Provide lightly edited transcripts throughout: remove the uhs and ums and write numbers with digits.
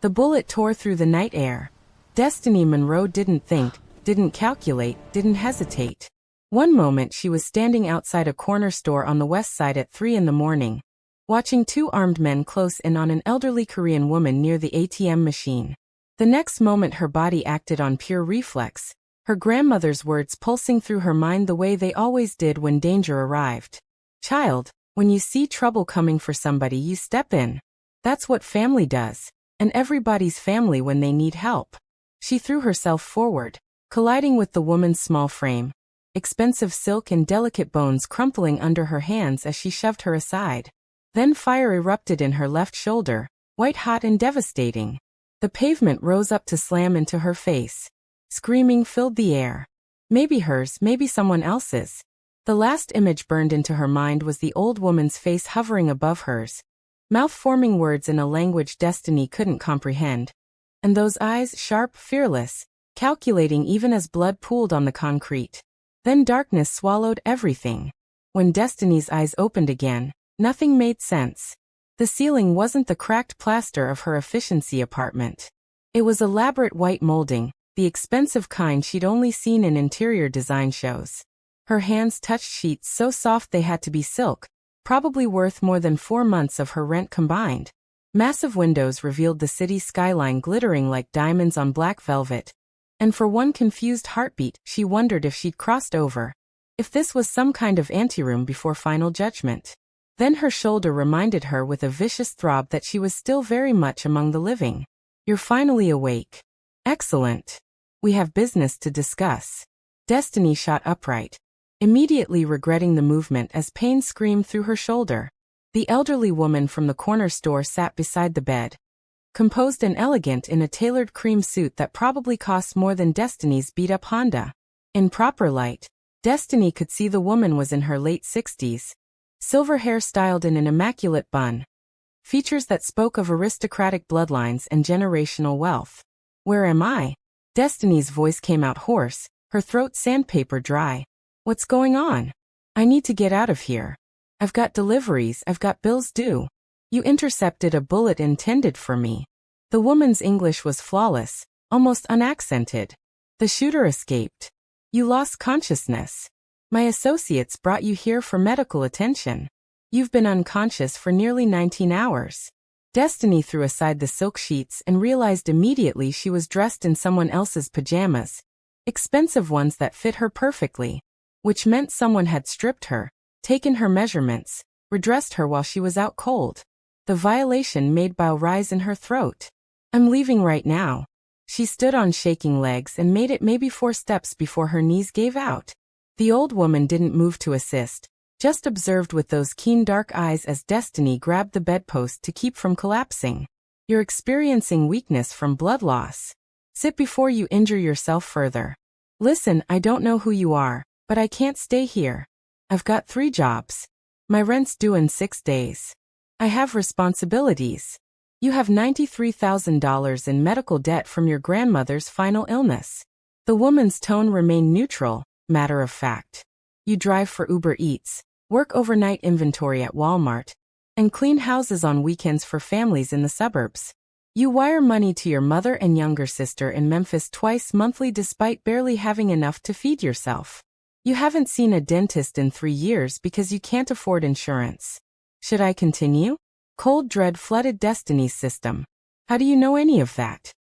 The bullet tore through the night air. Destiny Monroe didn't think, didn't calculate, didn't hesitate. One moment she was standing outside a corner store on the west side at 3 in the morning, watching two armed men close in on an elderly Korean woman near the ATM machine. The next moment her body acted on pure reflex, her grandmother's words pulsing through her mind the way they always did when danger arrived. Child, when you see trouble coming for somebody you step in. That's what family does, and everybody's family when they need help. She threw herself forward, colliding with the woman's small frame, expensive silk and delicate bones crumpling under her hands as she shoved her aside. Then fire erupted in her left shoulder, white-hot and devastating. The pavement rose up to slam into her face. Screaming filled the air. Maybe hers, maybe someone else's. The last image burned into her mind was the old woman's face hovering above hers, mouth-forming words in a language Destiny couldn't comprehend. And those eyes, sharp, fearless, calculating even as blood pooled on the concrete. Then darkness swallowed everything. When Destiny's eyes opened again, nothing made sense. The ceiling wasn't the cracked plaster of her efficiency apartment. It was elaborate white molding, the expensive kind she'd only seen in interior design shows. Her hands touched sheets so soft they had to be silk, probably worth more than 4 months of her rent combined. Massive windows revealed the city skyline glittering like diamonds on black velvet. And for one confused heartbeat, she wondered if she'd crossed over. If this was some kind of anteroom before final judgment. Then her shoulder reminded her with a vicious throb that she was still very much among the living. You're finally awake. Excellent. We have business to discuss. Destiny shot upright, immediately regretting the movement as pain screamed through her shoulder. The elderly woman from the corner store sat beside the bed, composed and elegant in a tailored cream suit that probably cost more than Destiny's beat-up Honda. In proper light, Destiny could see the woman was in her late 60s, silver hair styled in an immaculate bun, features that spoke of aristocratic bloodlines and generational wealth. Where am I? Destiny's voice came out hoarse, her throat sandpaper dry. What's going on? I need to get out of here. I've got deliveries, I've got bills due. You intercepted a bullet intended for me. The woman's English was flawless, almost unaccented. The shooter escaped. You lost consciousness. My associates brought you here for medical attention. You've been unconscious for nearly 19 hours. Destiny threw aside the silk sheets and realized immediately she was dressed in someone else's pajamas, expensive ones that fit her perfectly, which meant someone had stripped her, taken her measurements, redressed her while she was out cold. The violation made bile rise in her throat. I'm leaving right now. She stood on shaking legs and made it maybe 4 steps before her knees gave out. The old woman didn't move to assist, just observed with those keen dark eyes as Destiny grabbed the bedpost to keep from collapsing. You're experiencing weakness from blood loss. Sit before you injure yourself further. Listen, I don't know who you are, but I can't stay here. I've got 3 jobs. My rent's due in 6 days. I have responsibilities. You have $93,000 in medical debt from your grandmother's final illness. The woman's tone remained neutral, matter of fact. You drive for Uber Eats, work overnight inventory at Walmart, and clean houses on weekends for families in the suburbs. You wire money to your mother and younger sister in Memphis twice monthly despite barely having enough to feed yourself. You haven't seen a dentist in 3 years because you can't afford insurance. Should I continue? Cold dread flooded Destiny's system. How do you know any of that?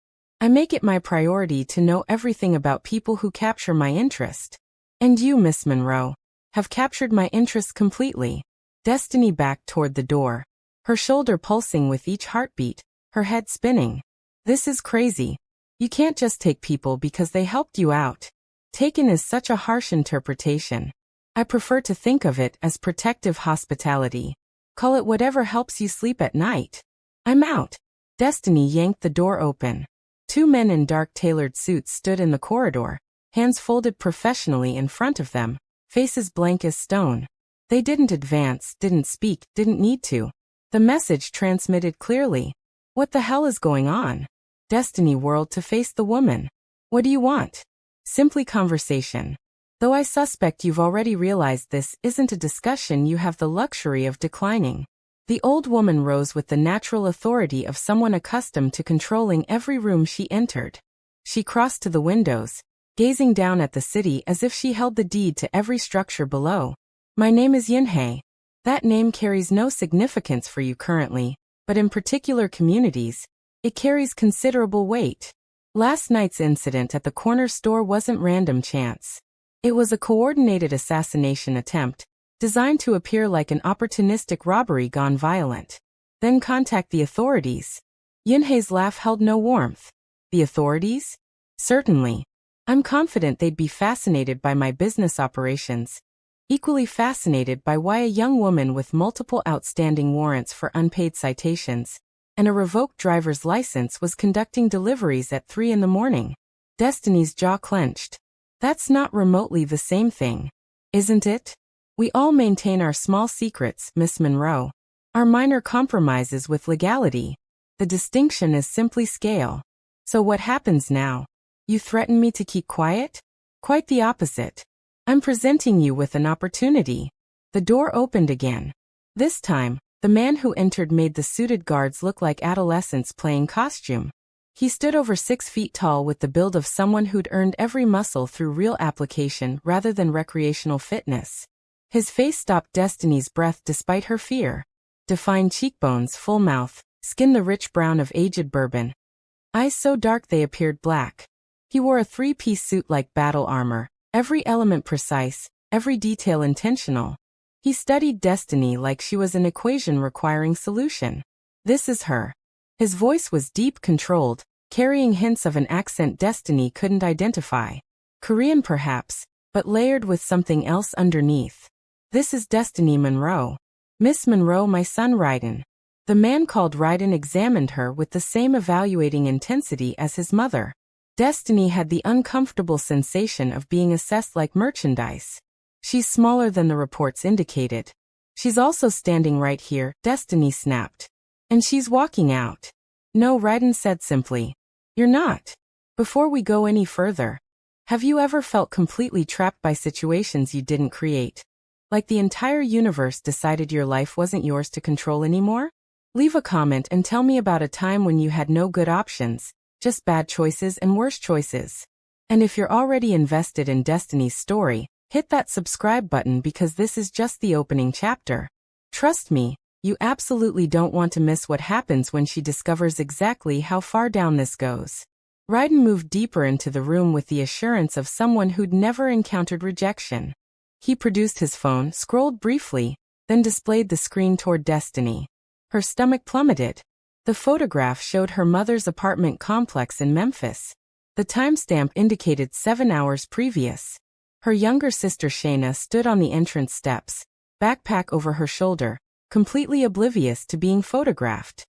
I make it my priority to know everything about people who capture my interest. And you, Miss Monroe, have captured my interest completely. Destiny backed toward the door, her shoulder pulsing with each heartbeat, her head spinning. This is crazy. You can't just take people because they helped you out. Taken is such a harsh interpretation. I prefer to think of it as protective hospitality. Call it whatever helps you sleep at night. I'm out. Destiny yanked the door open. 2 men in dark tailored suits stood in the corridor, hands folded professionally in front of them, faces blank as stone. They didn't advance, didn't speak, didn't need to. The message transmitted clearly. What the hell is going on? Destiny whirled to face the woman. What do you want? Simply conversation. Though I suspect you've already realized this isn't a discussion you have the luxury of declining. The old woman rose with the natural authority of someone accustomed to controlling every room she entered. She crossed to the windows, gazing down at the city as if she held the deed to every structure below. My name is Yunhei. That name carries no significance for you currently, but in particular communities, it carries considerable weight. Last night's incident at the corner store wasn't random chance. It was a coordinated assassination attempt, designed to appear like an opportunistic robbery gone violent. Then contact the authorities. Yunhei's laugh held no warmth. The authorities? Certainly. I'm confident they'd be fascinated by my business operations. Equally fascinated by why a young woman with multiple outstanding warrants for unpaid citations and a revoked driver's license was conducting deliveries at 3 in the morning. Destiny's jaw clenched. That's not remotely the same thing, isn't it? We all maintain our small secrets, Miss Monroe. Our minor compromises with legality. The distinction is simply scale. So what happens now? You threaten me to keep quiet? Quite the opposite. I'm presenting you with an opportunity. The door opened again. This time, the man who entered made the suited guards look like adolescents playing costume. He stood over 6 feet tall with the build of someone who'd earned every muscle through real application rather than recreational fitness. His face stopped Destiny's breath despite her fear. Defined cheekbones, full mouth, skin the rich brown of aged bourbon. Eyes so dark they appeared black. He wore a 3-piece suit like battle armor, every element precise, every detail intentional. He studied Destiny like she was an equation requiring solution. This is her. His voice was deep, controlled, carrying hints of an accent Destiny couldn't identify. Korean perhaps, but layered with something else underneath. This is Destiny Monroe. Miss Monroe, my son Raiden. The man called Raiden examined her with the same evaluating intensity as his mother. Destiny had the uncomfortable sensation of being assessed like merchandise. She's smaller than the reports indicated. She's also standing right here, Destiny snapped. And she's walking out. No, Raiden said simply. You're not. Before we go any further, have you ever felt completely trapped by situations you didn't create? Like the entire universe decided your life wasn't yours to control anymore? Leave a comment and tell me about a time when you had no good options. Just bad choices and worse choices. And if you're already invested in Destiny's story, hit that subscribe button because this is just the opening chapter. Trust me, you absolutely don't want to miss what happens when she discovers exactly how far down this goes. Raiden moved deeper into the room with the assurance of someone who'd never encountered rejection. He produced his phone, scrolled briefly, then displayed the screen toward Destiny. Her stomach plummeted. The photograph showed her mother's apartment complex in Memphis. The timestamp indicated 7 hours previous. Her younger sister Shayna stood on the entrance steps, backpack over her shoulder, completely oblivious to being photographed.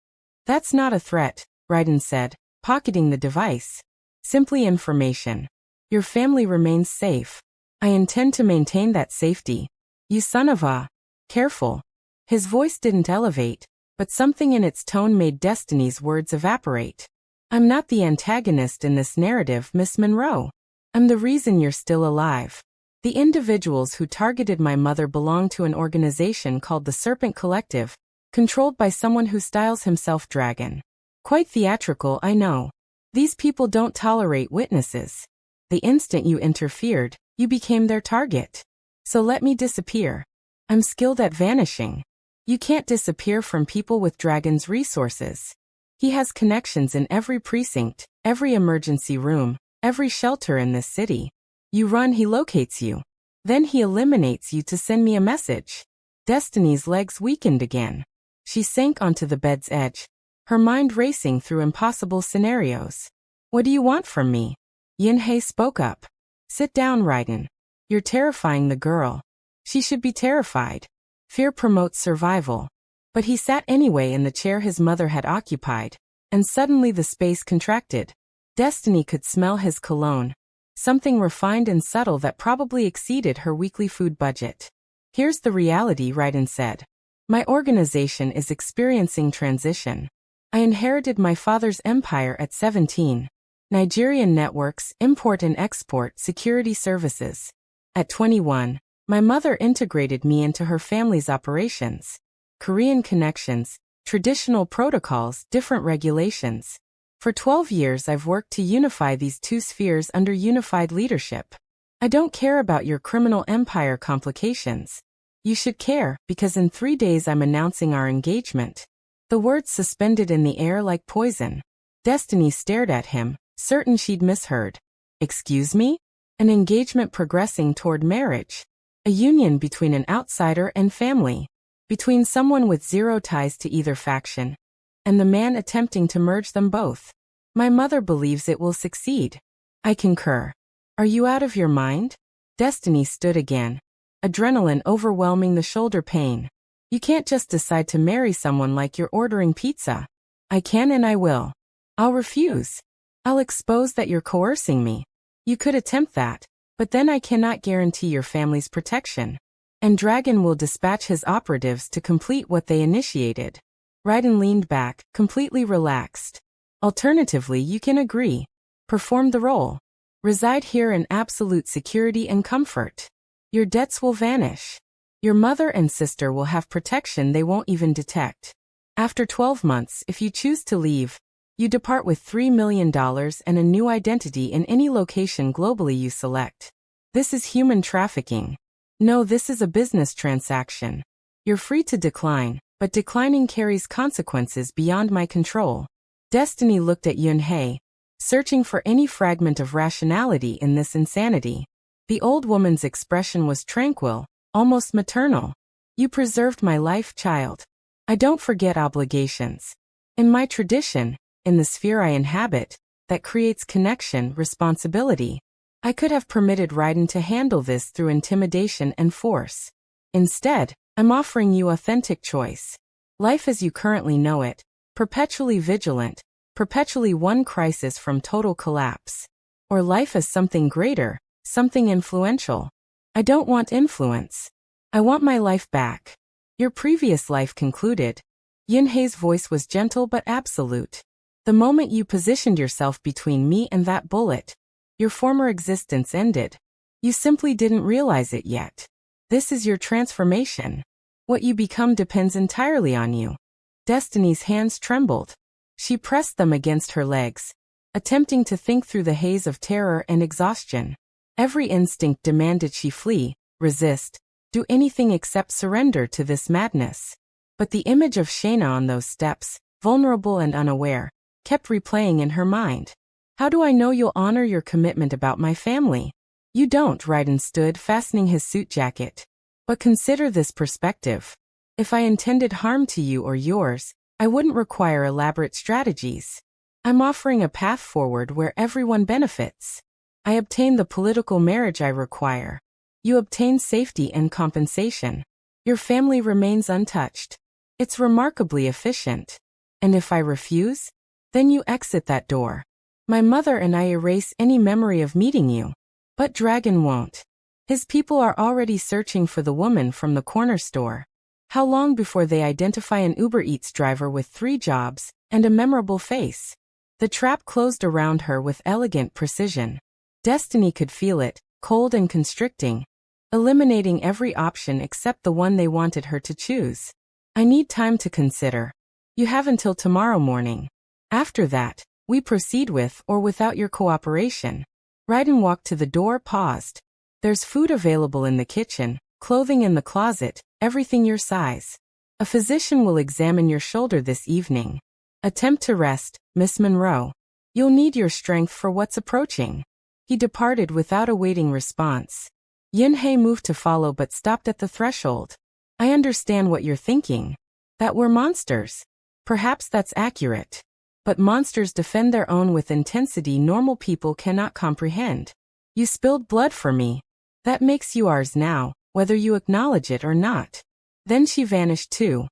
That's not a threat, Raiden said, pocketing the device. Simply information. Your family remains safe. I intend to maintain that safety. You son of a... Careful. His voice didn't elevate, but something in its tone made Destiny's words evaporate. I'm not the antagonist in this narrative, Miss Monroe. I'm the reason you're still alive. The individuals who targeted my mother belong to an organization called the Serpent Collective, controlled by someone who styles himself Dragon. Quite theatrical, I know. These people don't tolerate witnesses. The instant you interfered, you became their target. So let me disappear. I'm skilled at vanishing. You can't disappear from people with Dragon's resources. He has connections in every precinct, every emergency room, every shelter in this city. You run, he locates you. Then he eliminates you to send me a message. Destiny's legs weakened again. She sank onto the bed's edge, her mind racing through impossible scenarios. What do you want from me? Yunhei spoke up. Sit down, Raiden. You're terrifying the girl. She should be terrified. Fear promotes survival. But he sat anyway in the chair his mother had occupied, and suddenly the space contracted. Destiny could smell his cologne. Something refined and subtle that probably exceeded her weekly food budget. Here's the reality, Raiden said. My organization is experiencing transition. I inherited my father's empire at 17. Nigerian networks, import and export, security services. At 21, my mother integrated me into her family's operations. Korean connections, traditional protocols, different regulations. For 12 years I've worked to unify these two spheres under unified leadership. I don't care about your criminal empire complications. You should care, because in 3 days I'm announcing our engagement. The words suspended in the air like poison. Destiny stared at him, certain she'd misheard. Excuse me? An engagement progressing toward marriage. A union between an outsider and family. Between someone with zero ties to either faction. And the man attempting to merge them both. My mother believes it will succeed. I concur. Are you out of your mind? Destiny stood again. Adrenaline overwhelming the shoulder pain. You can't just decide to marry someone like you're ordering pizza. I can and I will. I'll refuse. I'll expose that you're coercing me. You could attempt that, but then I cannot guarantee your family's protection. And Dragon will dispatch his operatives to complete what they initiated. Raiden leaned back, completely relaxed. Alternatively, you can agree. Perform the role. Reside here in absolute security and comfort. Your debts will vanish. Your mother and sister will have protection they won't even detect. After 12 months, if you choose to leave, you depart with $3 million and a new identity in any location globally you select. This is human trafficking. No, this is a business transaction. You're free to decline, but declining carries consequences beyond my control. Destiny looked at Yunhei, searching for any fragment of rationality in this insanity. The old woman's expression was tranquil, almost maternal. You preserved my life, child. I don't forget obligations. In my tradition, in the sphere I inhabit, that creates connection, responsibility. I could have permitted Raiden to handle this through intimidation and force. Instead, I'm offering you authentic choice. Life as you currently know it, perpetually vigilant, perpetually one crisis from total collapse. Or life as something greater, something influential. I don't want influence. I want my life back. Your previous life concluded. Yunhei's voice was gentle but absolute. The moment you positioned yourself between me and that bullet, your former existence ended. You simply didn't realize it yet. This is your transformation. What you become depends entirely on you. Destiny's hands trembled. She pressed them against her legs, attempting to think through the haze of terror and exhaustion. Every instinct demanded she flee, resist, do anything except surrender to this madness. But the image of Shayna on those steps, vulnerable and unaware, kept replaying in her mind. How do I know you'll honor your commitment about my family? You don't, Raiden stood, fastening his suit jacket. But consider this perspective. If I intended harm to you or yours, I wouldn't require elaborate strategies. I'm offering a path forward where everyone benefits. I obtain the political marriage I require. You obtain safety and compensation. Your family remains untouched. It's remarkably efficient. And if I refuse? Then you exit that door. My mother and I erase any memory of meeting you. But Dragon won't. His people are already searching for the woman from the corner store. How long before they identify an Uber Eats driver with 3 jobs and a memorable face? The trap closed around her with elegant precision. Destiny could feel it, cold and constricting, eliminating every option except the one they wanted her to choose. I need time to consider. You have until tomorrow morning. After that, we proceed with or without your cooperation. Raiden walked to the door, paused. There's food available in the kitchen, clothing in the closet, everything your size. A physician will examine your shoulder this evening. Attempt to rest, Miss Monroe. You'll need your strength for what's approaching. He departed without awaiting response. Yunhei moved to follow but stopped at the threshold. I understand what you're thinking. That we're monsters. Perhaps that's accurate. But monsters defend their own with intensity normal people cannot comprehend. You spilled blood for me. That makes you ours now, whether you acknowledge it or not. Then she vanished too.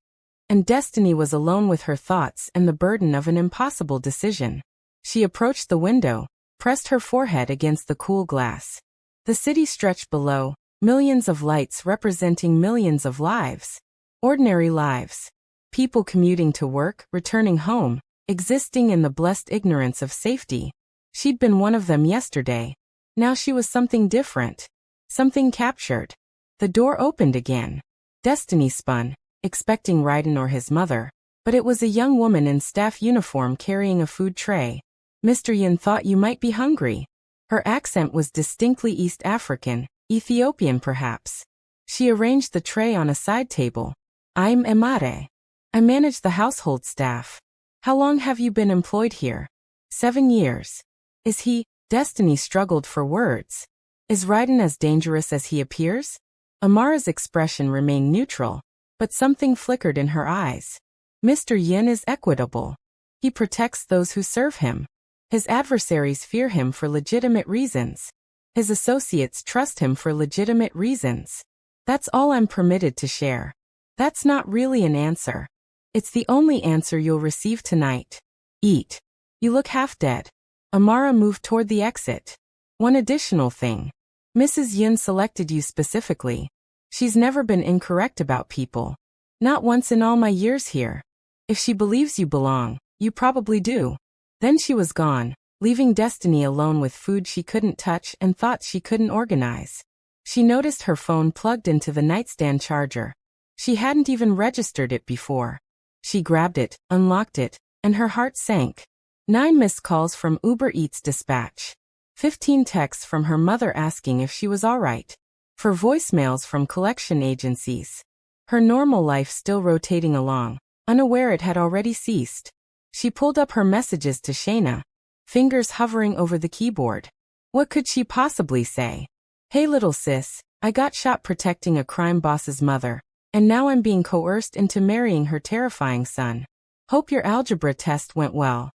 And Destiny was alone with her thoughts and the burden of an impossible decision. She approached the window, pressed her forehead against the cool glass. The city stretched below, millions of lights representing millions of lives. Ordinary lives. People commuting to work, returning home, existing in the blessed ignorance of safety. She'd been one of them yesterday. Now she was something different. Something captured. The door opened again. Destiny spun, expecting Raiden or his mother, but it was a young woman in staff uniform carrying a food tray. Mr. Yin thought you might be hungry. Her accent was distinctly East African, Ethiopian perhaps. She arranged the tray on a side table. I'm Emare. I manage the household staff. How long have you been employed here? 7 years. Is he? Destiny struggled for words. Is Raiden as dangerous as he appears? Amara's expression remained neutral, but something flickered in her eyes. Mr. Yin is equitable. He protects those who serve him. His adversaries fear him for legitimate reasons. His associates trust him for legitimate reasons. That's all I'm permitted to share. That's not really an answer. It's the only answer you'll receive tonight. Eat. You look half dead. Amara moved toward the exit. One additional thing. Mrs. Yin selected you specifically. She's never been incorrect about people. Not once in all my years here. If she believes you belong, you probably do. Then she was gone, leaving Destiny alone with food she couldn't touch and thoughts she couldn't organize. She noticed her phone plugged into the nightstand charger. She hadn't even registered it before. She grabbed it, unlocked it, and her heart sank. 9 missed calls from Uber Eats dispatch. 15 texts from her mother asking if she was alright. 4 voicemails from collection agencies. Her normal life still rotating along, unaware it had already ceased. She pulled up her messages to Shayna, fingers hovering over the keyboard. What could she possibly say? Hey little sis, I got shot protecting a crime boss's mother, and now I'm being coerced into marrying her terrifying son. Hope your algebra test went well.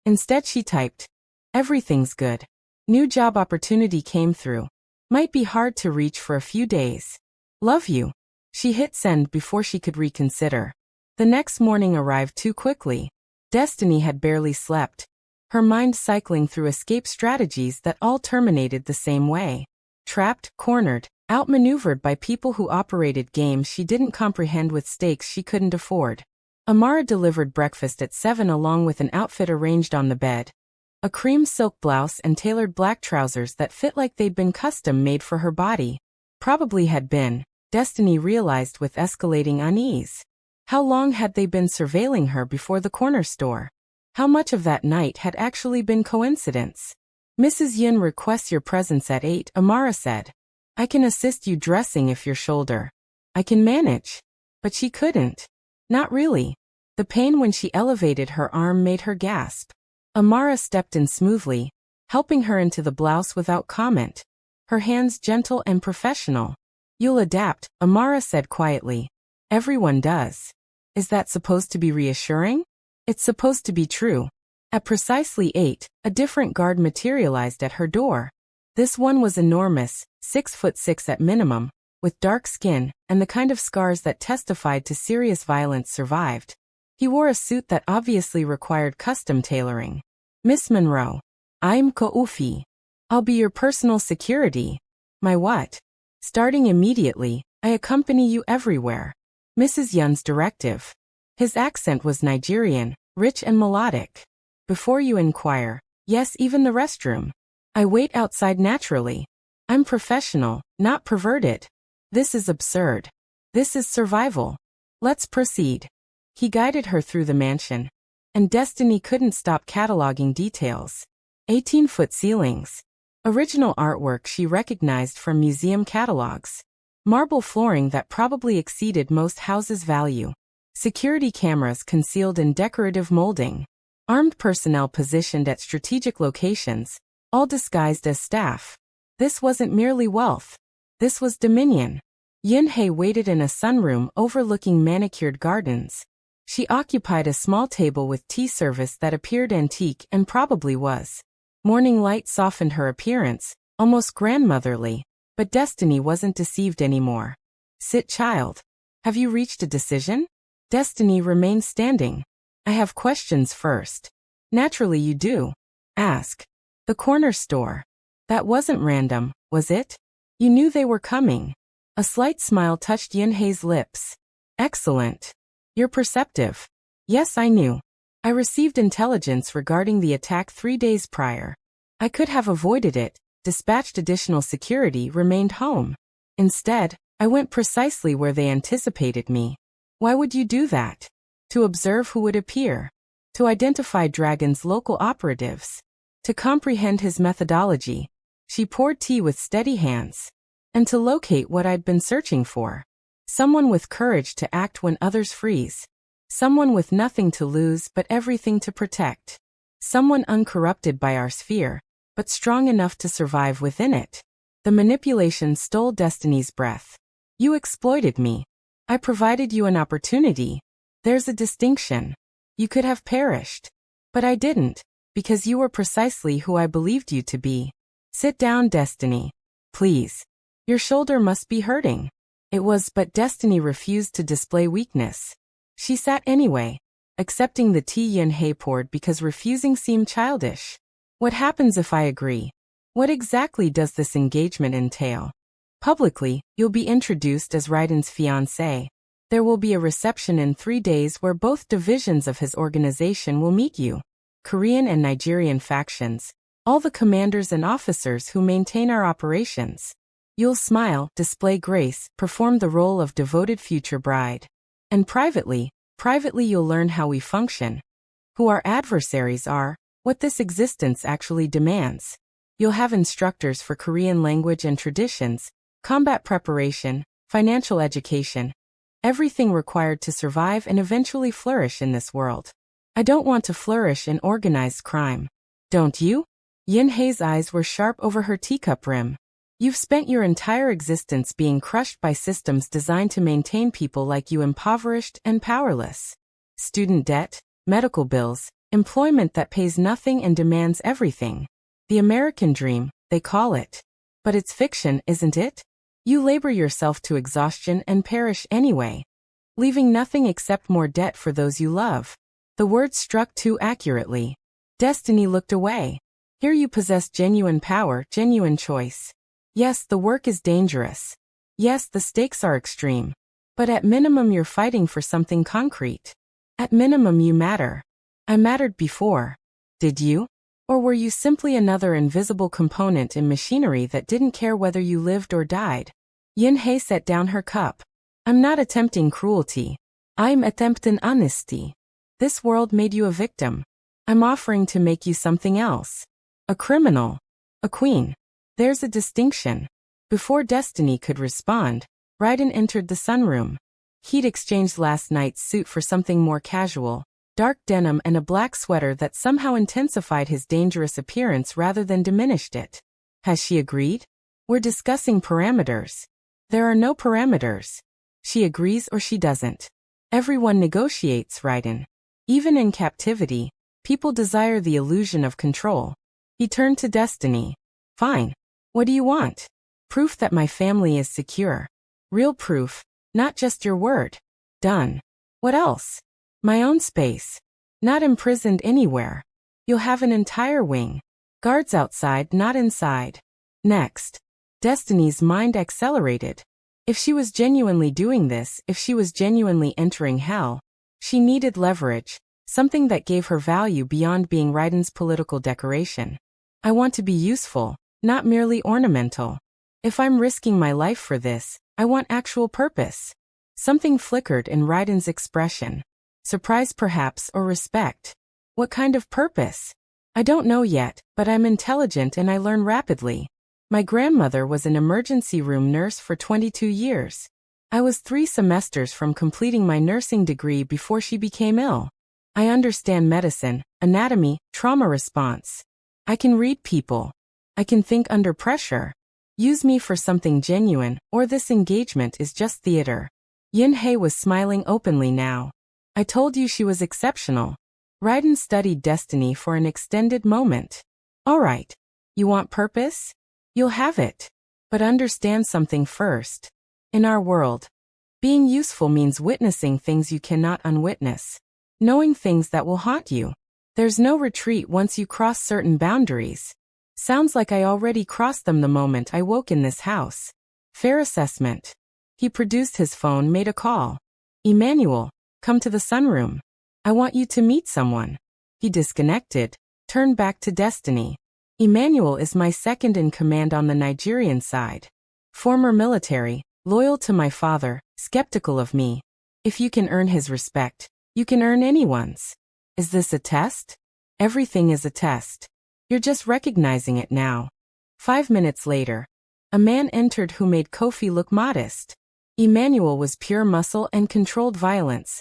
Instead she typed, everything's good. New job opportunity came through. Might be hard to reach for a few days. Love you. She hit send before she could reconsider. The next morning arrived too quickly. Destiny had barely slept, her mind cycling through escape strategies that all terminated the same way. Trapped, cornered, outmaneuvered by people who operated games she didn't comprehend with stakes she couldn't afford. Amara delivered breakfast at 7 along with an outfit arranged on the bed. A cream silk blouse and tailored black trousers that fit like they'd been custom made for her body. Probably had been, Destiny realized with escalating unease. How long had they been surveilling her before the corner store? How much of that night had actually been coincidence? Mrs. Yin requests your presence at 8, Amara said. I can assist you dressing if your shoulder. I can manage. But she couldn't. Not really. The pain when she elevated her arm made her gasp. Amara stepped in smoothly, helping her into the blouse without comment. Her hands gentle and professional. You'll adapt, Amara said quietly. Everyone does. Is that supposed to be reassuring? It's supposed to be true. At precisely 8, a different guard materialized at her door. This one was enormous, 6'6" at minimum, with dark skin, and the kind of scars that testified to serious violence survived. He wore a suit that obviously required custom tailoring. Miss Monroe. I'm Koufi. I'll be your personal security. My what? Starting immediately, I accompany you everywhere. Mrs. Yun's directive. His accent was Nigerian, rich and melodic. Before you inquire, yes, even the restroom. I wait outside naturally. I'm professional, not perverted. This is absurd. This is survival. Let's proceed. He guided her through the mansion. And Destiny couldn't stop cataloging details. 18-foot ceilings. Original artwork she recognized from museum catalogs. Marble flooring that probably exceeded most houses' value. Security cameras concealed in decorative molding. Armed personnel positioned at strategic locations, all disguised as staff. This wasn't merely wealth. This was dominion. Yunhei waited in a sunroom overlooking manicured gardens. She occupied a small table with tea service that appeared antique and probably was. Morning light softened her appearance, almost grandmotherly. But Destiny wasn't deceived anymore. Sit, child. Have you reached a decision? Destiny remained standing. I have questions first. Naturally you do. Ask. The corner store. That wasn't random, was it? You knew they were coming. A slight smile touched Yunhei's lips. Excellent. You're perceptive. Yes, I knew. I received intelligence regarding the attack 3 days prior. I could have avoided it. Dispatched additional security, remained home. Instead, I went precisely where they anticipated me. Why would you do that? To observe who would appear. To identify Dragon's local operatives. To comprehend his methodology. She poured tea with steady hands. And to locate what I'd been searching for. Someone with courage to act when others freeze. Someone with nothing to lose but everything to protect. Someone uncorrupted by our sphere, but strong enough to survive within it. The manipulation stole Destiny's breath. You exploited me. I provided you an opportunity. There's a distinction. You could have perished. But I didn't, because you were precisely who I believed you to be. Sit down, Destiny. Please. Your shoulder must be hurting. It was, but Destiny refused to display weakness. She sat anyway, accepting the tea Yin-hei poured because refusing seemed childish. What happens if I agree? What exactly does this engagement entail? Publicly, you'll be introduced as Raiden's fiancé. There will be a reception in 3 days where both divisions of his organization will meet you. Korean and Nigerian factions, all the commanders and officers who maintain our operations. You'll smile, display grace, perform the role of devoted future bride. And privately you'll learn how we function, who our adversaries are, what this existence actually demands. You'll have instructors for Korean language and traditions, combat preparation, financial education, everything required to survive and eventually flourish in this world. I don't want to flourish in organized crime. Don't you? Yin-hei's eyes were sharp over her teacup rim. You've spent your entire existence being crushed by systems designed to maintain people like you impoverished and powerless. Student debt, medical bills, employment that pays nothing and demands everything. The American dream, they call it. But it's fiction, isn't it? You labor yourself to exhaustion and perish anyway, leaving nothing except more debt for those you love. The words struck too accurately. Destiny looked away. Here you possess genuine power, genuine choice. Yes, the work is dangerous. Yes, the stakes are extreme. But at minimum you're fighting for something concrete. At minimum you matter. I mattered before. Did you? Or were you simply another invisible component in machinery that didn't care whether you lived or died? Yin-hei set down her cup. I'm not attempting cruelty. I'm attempting honesty. This world made you a victim. I'm offering to make you something else. A criminal. A queen. There's a distinction. Before Destiny could respond, Raiden entered the sunroom. He'd exchanged last night's suit for something more casual, dark denim and a black sweater that somehow intensified his dangerous appearance rather than diminished it. Has she agreed? We're discussing parameters. There are no parameters. She agrees or she doesn't. Everyone negotiates, Raiden. Even in captivity, people desire the illusion of control. He turned to Destiny. Fine. What do you want? Proof that my family is secure. Real proof, not just your word. Done. What else? My own space. Not imprisoned anywhere. You'll have an entire wing. Guards outside, not inside. Next. Destiny's mind accelerated. If she was genuinely doing this, if she was genuinely entering hell, she needed leverage, something that gave her value beyond being Raiden's political decoration. I want to be useful, not merely ornamental. If I'm risking my life for this, I want actual purpose. Something flickered in Raiden's expression. Surprise perhaps, or respect. What kind of purpose? I don't know yet, but I'm intelligent and I learn rapidly. My grandmother was an emergency room nurse for 22 years. I was 3 semesters from completing my nursing degree before she became ill. I understand medicine, anatomy, trauma response. I can read people. I can think under pressure. Use me for something genuine, or this engagement is just theater. Yin-hei was smiling openly now. I told you she was exceptional. Raiden studied Destiny for an extended moment. All right. You want purpose? You'll have it. But understand something first. In our world, being useful means witnessing things you cannot unwitness. Knowing things that will haunt you. There's no retreat once you cross certain boundaries. Sounds like I already crossed them the moment I woke in this house. Fair assessment. He produced his phone, made a call. Emmanuel, come to the sunroom. I want you to meet someone. He disconnected, turned back to Destiny. Emmanuel is my second in command on the Nigerian side. Former military, loyal to my father, skeptical of me. If you can earn his respect, you can earn anyone's. Is this a test? Everything is a test. You're just recognizing it now. 5 minutes later, a man entered who made Kofi look modest. Emmanuel was pure muscle and controlled violence,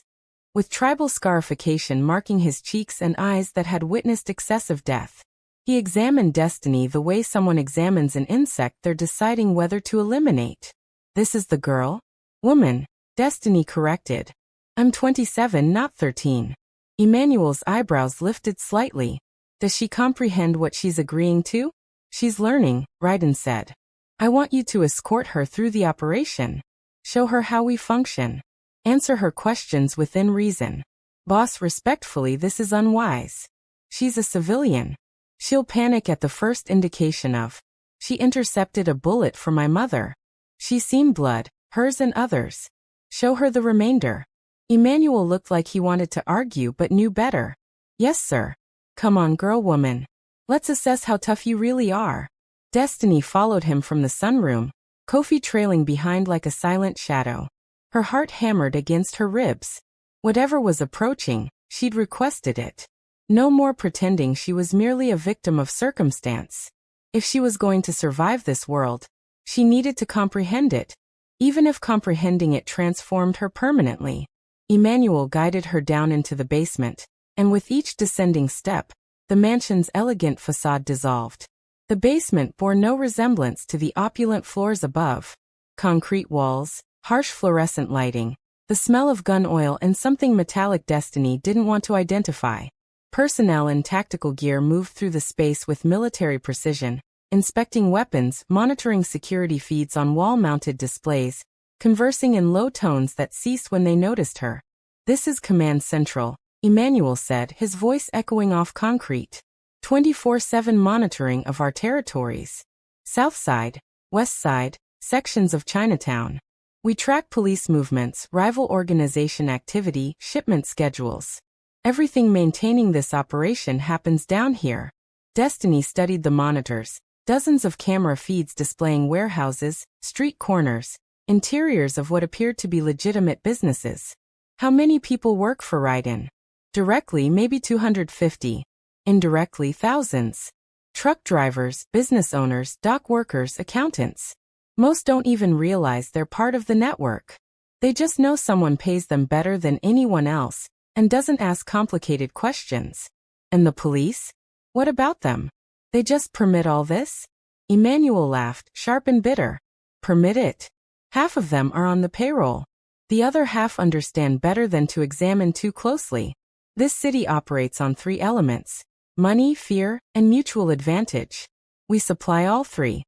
with tribal scarification marking his cheeks and eyes that had witnessed excessive death. He examined Destiny the way someone examines an insect they're deciding whether to eliminate. This is the girl? Woman, Destiny corrected. I'm 27, not 13. Emmanuel's eyebrows lifted slightly. Does she comprehend what she's agreeing to? She's learning, Raiden said. I want you to escort her through the operation. Show her how we function. Answer her questions within reason. Boss, respectfully, this is unwise. She's a civilian. She'll panic at the first indication of. She intercepted a bullet for my mother. She's seen blood, hers and others. Show her the remainder. Emmanuel looked like he wanted to argue but knew better. Yes, sir. Come on, girl, woman. Let's assess how tough you really are. Destiny followed him from the sunroom, Kofi trailing behind like a silent shadow. Her heart hammered against her ribs. Whatever was approaching, she'd requested it. No more pretending she was merely a victim of circumstance. If she was going to survive this world, she needed to comprehend it, even if comprehending it transformed her permanently. Emmanuel guided her down into the basement, and with each descending step, the mansion's elegant facade dissolved. The basement bore no resemblance to the opulent floors above. Concrete walls, harsh fluorescent lighting, the smell of gun oil and something metallic Destiny didn't want to identify. Personnel in tactical gear moved through the space with military precision, inspecting weapons, monitoring security feeds on wall-mounted displays, conversing in low tones that ceased when they noticed her. This is Command Central, Emmanuel said, his voice echoing off concrete. 24/7 monitoring of our territories. South Side, West Side, sections of Chinatown. We track police movements, rival organization activity, shipment schedules. Everything maintaining this operation happens down here. Destiny studied the monitors, dozens of camera feeds displaying warehouses, street corners, interiors of what appeared to be legitimate businesses. How many people work for Raiden? Directly, maybe 250. Indirectly, thousands. Truck drivers, business owners, dock workers, accountants. Most don't even realize they're part of the network. They just know someone pays them better than anyone else and doesn't ask complicated questions. And the police? What about them? They just permit all this? Emmanuel laughed, sharp and bitter. Permit it? Half of them are on the payroll. The other half understand better than to examine too closely. This city operates on 3 elements: money, fear, and mutual advantage. We supply all 3.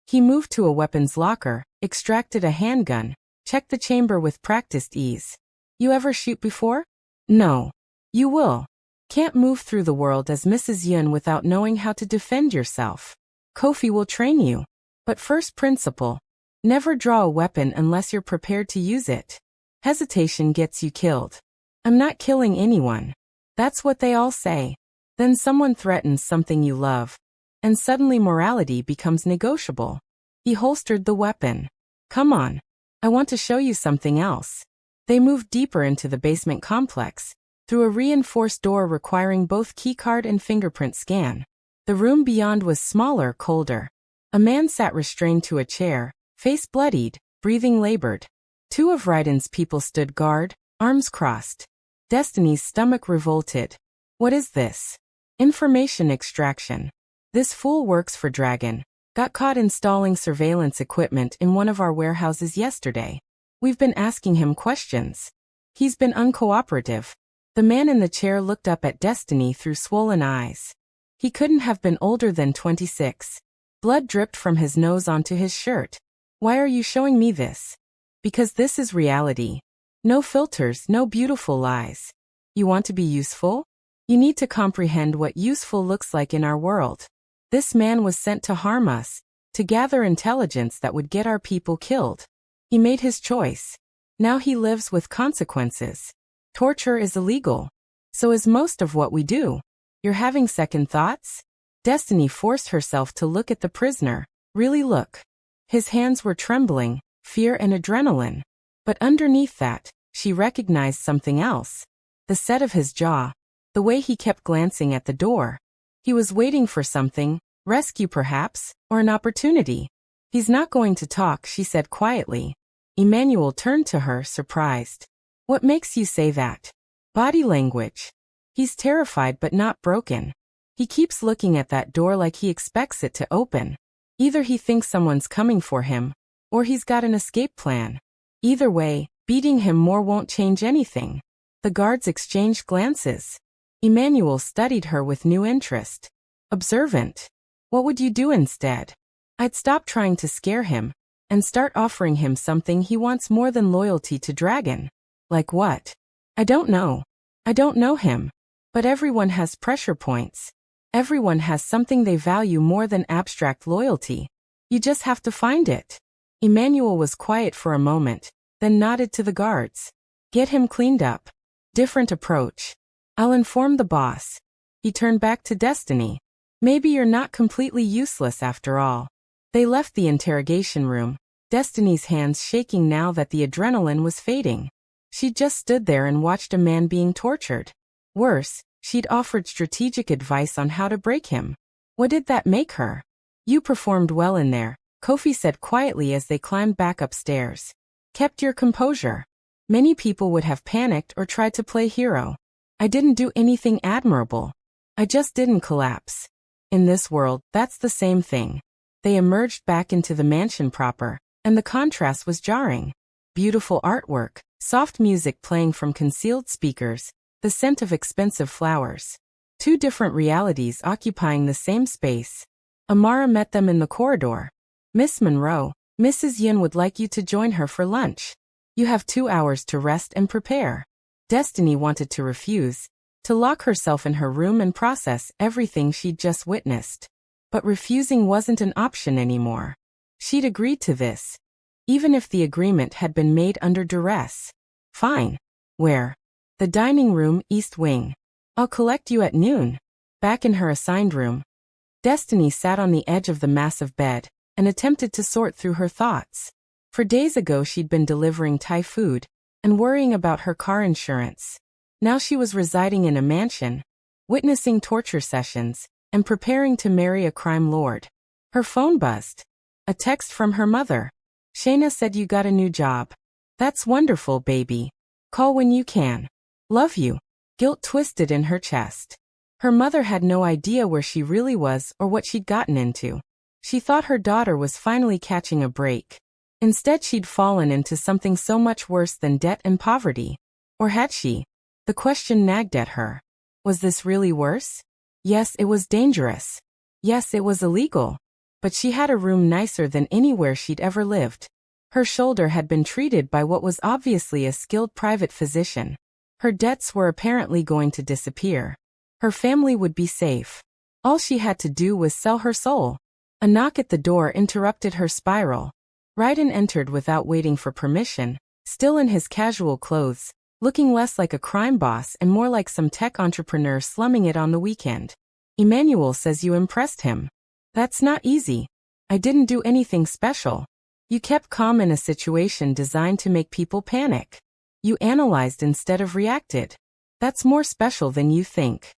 He moved to a weapons locker, extracted a handgun, checked the chamber with practiced ease. You ever shoot before? No. You will. Can't move through the world as Mrs. Yun without knowing how to defend yourself. Kofi will train you. But first principle: never draw a weapon unless you're prepared to use it. Hesitation gets you killed. I'm not killing anyone. That's what they all say. Then someone threatens something you love, and suddenly morality becomes negotiable. He holstered the weapon. Come on. I want to show you something else. They moved deeper into the basement complex, through a reinforced door requiring both keycard and fingerprint scan. The room beyond was smaller, colder. A man sat restrained to a chair, face bloodied, breathing labored. 2 of Raiden's people stood guard, arms crossed. Destiny's stomach revolted. What is this? Information extraction. This fool works for Dragon. Got caught installing surveillance equipment in one of our warehouses yesterday. We've been asking him questions. He's been uncooperative. The man in the chair looked up at Destiny through swollen eyes. He couldn't have been older than 26. Blood dripped from his nose onto his shirt. Why are you showing me this? Because this is reality. No filters, no beautiful lies. You want to be useful? You need to comprehend what useful looks like in our world. This man was sent to harm us, to gather intelligence that would get our people killed. He made his choice. Now he lives with consequences. Torture is illegal. So is most of what we do. You're having second thoughts? Destiny forced herself to look at the prisoner. Really look. His hands were trembling, fear and adrenaline. But underneath that, She recognized something else. The set of his jaw. The way he kept glancing at the door. He was waiting for something, rescue perhaps, or an opportunity. He's not going to talk, she said quietly. Emmanuel turned to her, surprised. What makes you say that? Body language. He's terrified but not broken. He keeps looking at that door like he expects it to open. Either he thinks someone's coming for him, or he's got an escape plan. Either way, beating him more won't change anything. The guards exchanged glances. Emmanuel studied her with new interest. Observant. What would you do instead? I'd stop trying to scare him, and start offering him something he wants more than loyalty to Dragon. Like what? I don't know. I don't know him. But everyone has pressure points. Everyone has something they value more than abstract loyalty. You just have to find it. Emmanuel was quiet for a moment, then nodded to the guards. Get him cleaned up. Different approach. I'll inform the boss. He turned back to Destiny. Maybe you're not completely useless after all. They left the interrogation room, Destiny's hands shaking now that the adrenaline was fading. She just stood there and watched a man being tortured. Worse, she'd offered strategic advice on how to break him. What did that make her? You performed well in there, Kofi said quietly as they climbed back upstairs. Kept your composure. Many people would have panicked or tried to play hero. I didn't do anything admirable. I just didn't collapse. In this world, that's the same thing. They emerged back into the mansion proper, and the contrast was jarring. Beautiful artwork, soft music playing from concealed speakers, the scent of expensive flowers. Two different realities occupying the same space. Amara met them in the corridor. Miss Monroe, Mrs. Yin would like you to join her for lunch. You have 2 hours to rest and prepare. Destiny wanted to refuse, to lock herself in her room and process everything she'd just witnessed. But refusing wasn't an option anymore. She'd agreed to this, even if the agreement had been made under duress. Fine. Where? The dining room, East Wing. I'll collect you at noon. Back in her assigned room, Destiny sat on the edge of the massive bed and attempted to sort through her thoughts. For days ago she'd been delivering Thai food and worrying about her car insurance. Now she was residing in a mansion, witnessing torture sessions, and preparing to marry a crime lord. Her phone buzzed. A text from her mother. Shayna said you got a new job. That's wonderful, baby. Call when you can. Love you. Guilt twisted in her chest. Her mother had no idea where she really was or what she'd gotten into. She thought her daughter was finally catching a break. Instead she'd fallen into something so much worse than debt and poverty. Or had she? The question nagged at her. Was this really worse? Yes, it was dangerous. Yes, it was illegal. But she had a room nicer than anywhere she'd ever lived. Her shoulder had been treated by what was obviously a skilled private physician. Her debts were apparently going to disappear. Her family would be safe. All she had to do was sell her soul. A knock at the door interrupted her spiral. Raiden entered without waiting for permission, still in his casual clothes, looking less like a crime boss and more like some tech entrepreneur slumming it on the weekend. Emmanuel says you impressed him. That's not easy. I didn't do anything special. You kept calm in a situation designed to make people panic. You analyzed instead of reacted. That's more special than you think.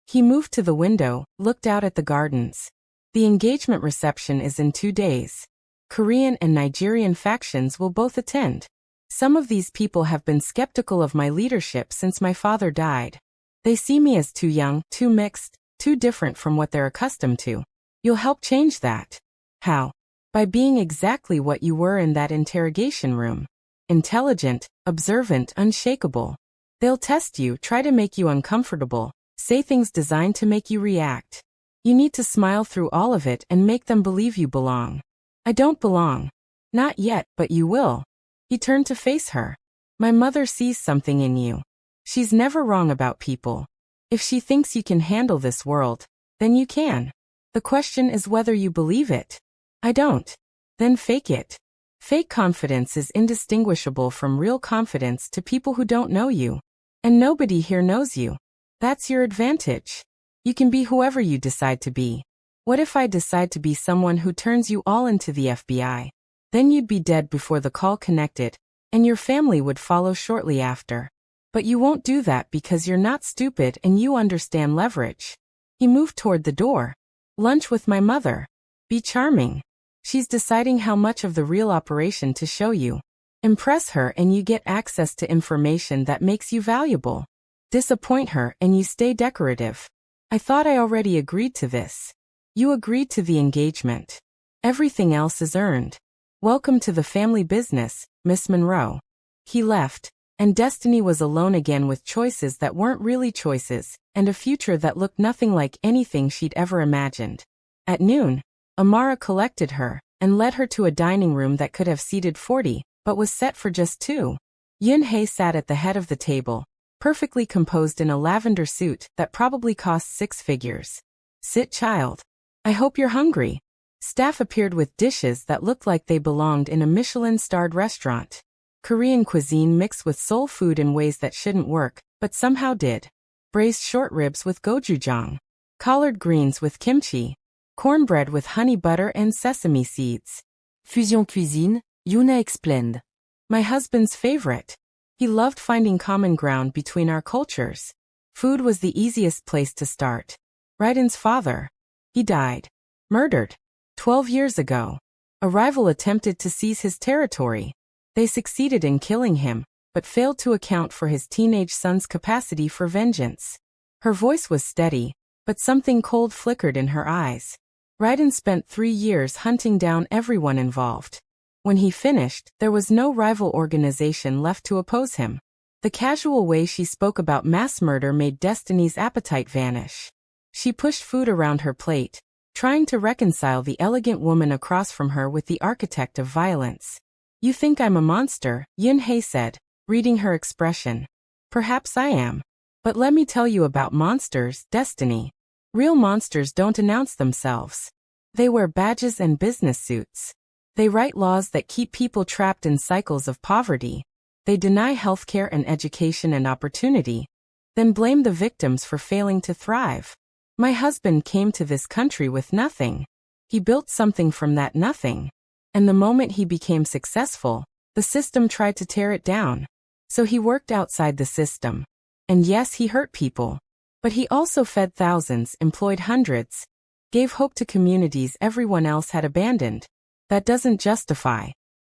He moved to the window, looked out at the gardens. The engagement reception is in 2 days. Korean and Nigerian factions will both attend. Some of these people have been skeptical of my leadership since my father died. They see me as too young, too mixed, too different from what they're accustomed to. You'll help change that. How? By being exactly what you were in that interrogation room. Intelligent, observant, unshakable. They'll test you, try to make you uncomfortable, say things designed to make you react. You need to smile through all of it and make them believe you belong. I don't belong. Not yet, but you will. He turned to face her. My mother sees something in you. She's never wrong about people. If she thinks you can handle this world, then you can. The question is whether you believe it. I don't. Then fake it. Fake confidence is indistinguishable from real confidence to people who don't know you. And nobody here knows you. That's your advantage. You can be whoever you decide to be. What if I decide to be someone who turns you all into the FBI? Then you'd be dead before the call connected, And your family would follow shortly after. But you won't do that because you're not stupid and you understand leverage. He moved toward the door. Lunch with my mother. Be charming. She's deciding how much of the real operation to show you. Impress her and you get access to information that makes you valuable. Disappoint her and you stay decorative. I thought I already agreed to this. You agreed to the engagement. Everything else is earned. Welcome to the family business, Miss Monroe. He left, and Destiny was alone again with choices that weren't really choices, and a future that looked nothing like anything she'd ever imagined. At noon, Amara collected her, and led her to a dining room that could have seated 40, but was set for just 2. Yun-hei sat at the head of the table, perfectly composed in a lavender suit that probably cost 6 figures. Sit, child. I hope you're hungry. Staff appeared with dishes that looked like they belonged in a Michelin-starred restaurant. Korean cuisine mixed with soul food in ways that shouldn't work, but somehow did. Braised short ribs with gochujang. Collard greens with kimchi. Cornbread with honey butter and sesame seeds. Fusion cuisine, Yuna explained. My husband's favorite. He loved finding common ground between our cultures. Food was the easiest place to start. Raiden's father. He died. Murdered. 12 years ago. A rival attempted to seize his territory. They succeeded in killing him, but failed to account for his teenage son's capacity for vengeance. Her voice was steady, but something cold flickered in her eyes. Raiden spent 3 years hunting down everyone involved. When he finished, there was no rival organization left to oppose him. The casual way she spoke about mass murder made Destiny's appetite vanish. She pushed food around her plate, trying to reconcile the elegant woman across from her with the architect of violence. You think I'm a monster, Yun-hei said, reading her expression. Perhaps I am. But let me tell you about monsters, Destiny. Real monsters don't announce themselves. They wear badges and business suits. They write laws that keep people trapped in cycles of poverty. They deny healthcare and education and opportunity, then blame the victims for failing to thrive. My husband came to this country with nothing. He built something from that nothing. And the moment he became successful, the system tried to tear it down. So he worked outside the system. And yes, he hurt people. But he also fed thousands, employed hundreds, gave hope to communities everyone else had abandoned. That doesn't justify.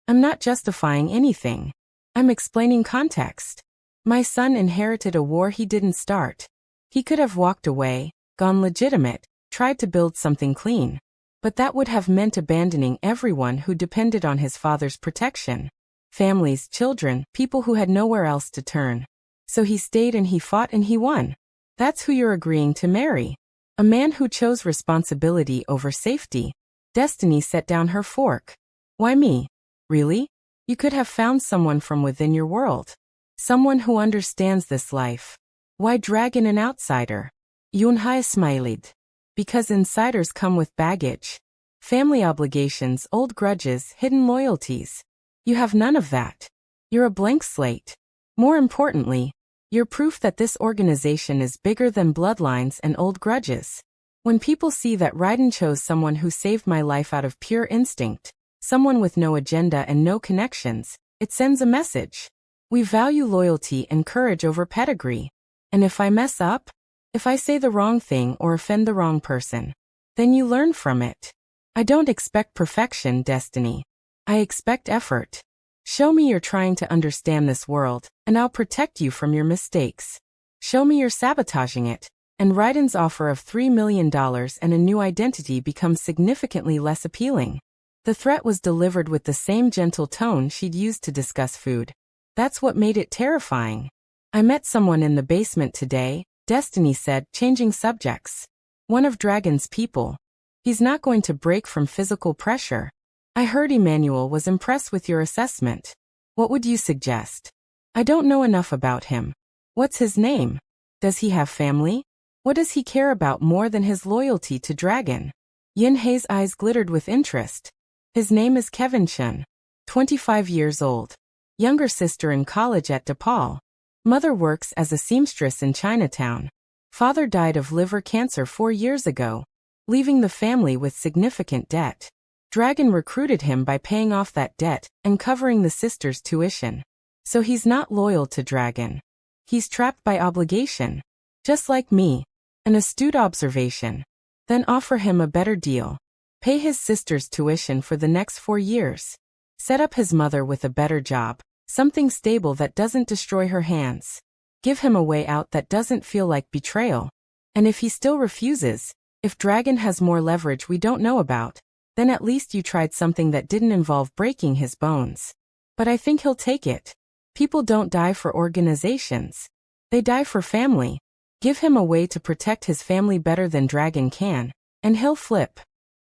I'm not justifying anything. I'm explaining context. My son inherited a war he didn't start. He could have walked away, gone legitimate, tried to build something clean. But that would have meant abandoning everyone who depended on his father's protection. Families, children, people who had nowhere else to turn. So he stayed and he fought and he won. That's who you're agreeing to marry. A man who chose responsibility over safety. Destiny set down her fork. Why me? Really? You could have found someone from within your world. Someone who understands this life. Why drag in an outsider? Yun-hei smiled. Because insiders come with baggage. Family obligations, old grudges, hidden loyalties. You have none of that. You're a blank slate. More importantly, you're proof that this organization is bigger than bloodlines and old grudges. When people see that Raiden chose someone who saved my life out of pure instinct, someone with no agenda and no connections, it sends a message. We value loyalty and courage over pedigree. And if I mess up, if I say the wrong thing or offend the wrong person, then you learn from it. I don't expect perfection, Destiny. I expect effort. Show me you're trying to understand this world, and I'll protect you from your mistakes. Show me you're sabotaging it, and Raiden's offer of $3 million and a new identity becomes significantly less appealing. The threat was delivered with the same gentle tone she'd used to discuss food. That's what made it terrifying. I met someone in the basement today, Destiny said, changing subjects. One of Dragon's people. He's not going to break from physical pressure. I heard Emmanuel was impressed with your assessment. What would you suggest? I don't know enough about him. What's his name? Does he have family? What does he care about more than his loyalty to Dragon? Yin-hei's eyes glittered with interest. His name is Kevin Chun. 25 years old. Younger sister in college at DePaul. Mother works as a seamstress in Chinatown. Father died of liver cancer 4 years ago, leaving the family with significant debt. Dragon recruited him by paying off that debt and covering the sister's tuition. So he's not loyal to Dragon. He's trapped by obligation. Just like me. An astute observation. Then offer him a better deal. Pay his sister's tuition for the next 4 years. Set up his mother with a better job. Something stable that doesn't destroy her hands. Give him a way out that doesn't feel like betrayal. And if he still refuses, if Dragon has more leverage we don't know about, then at least you tried something that didn't involve breaking his bones. But I think he'll take it. People don't die for organizations. They die for family. Give him a way to protect his family better than Dragon can, and he'll flip.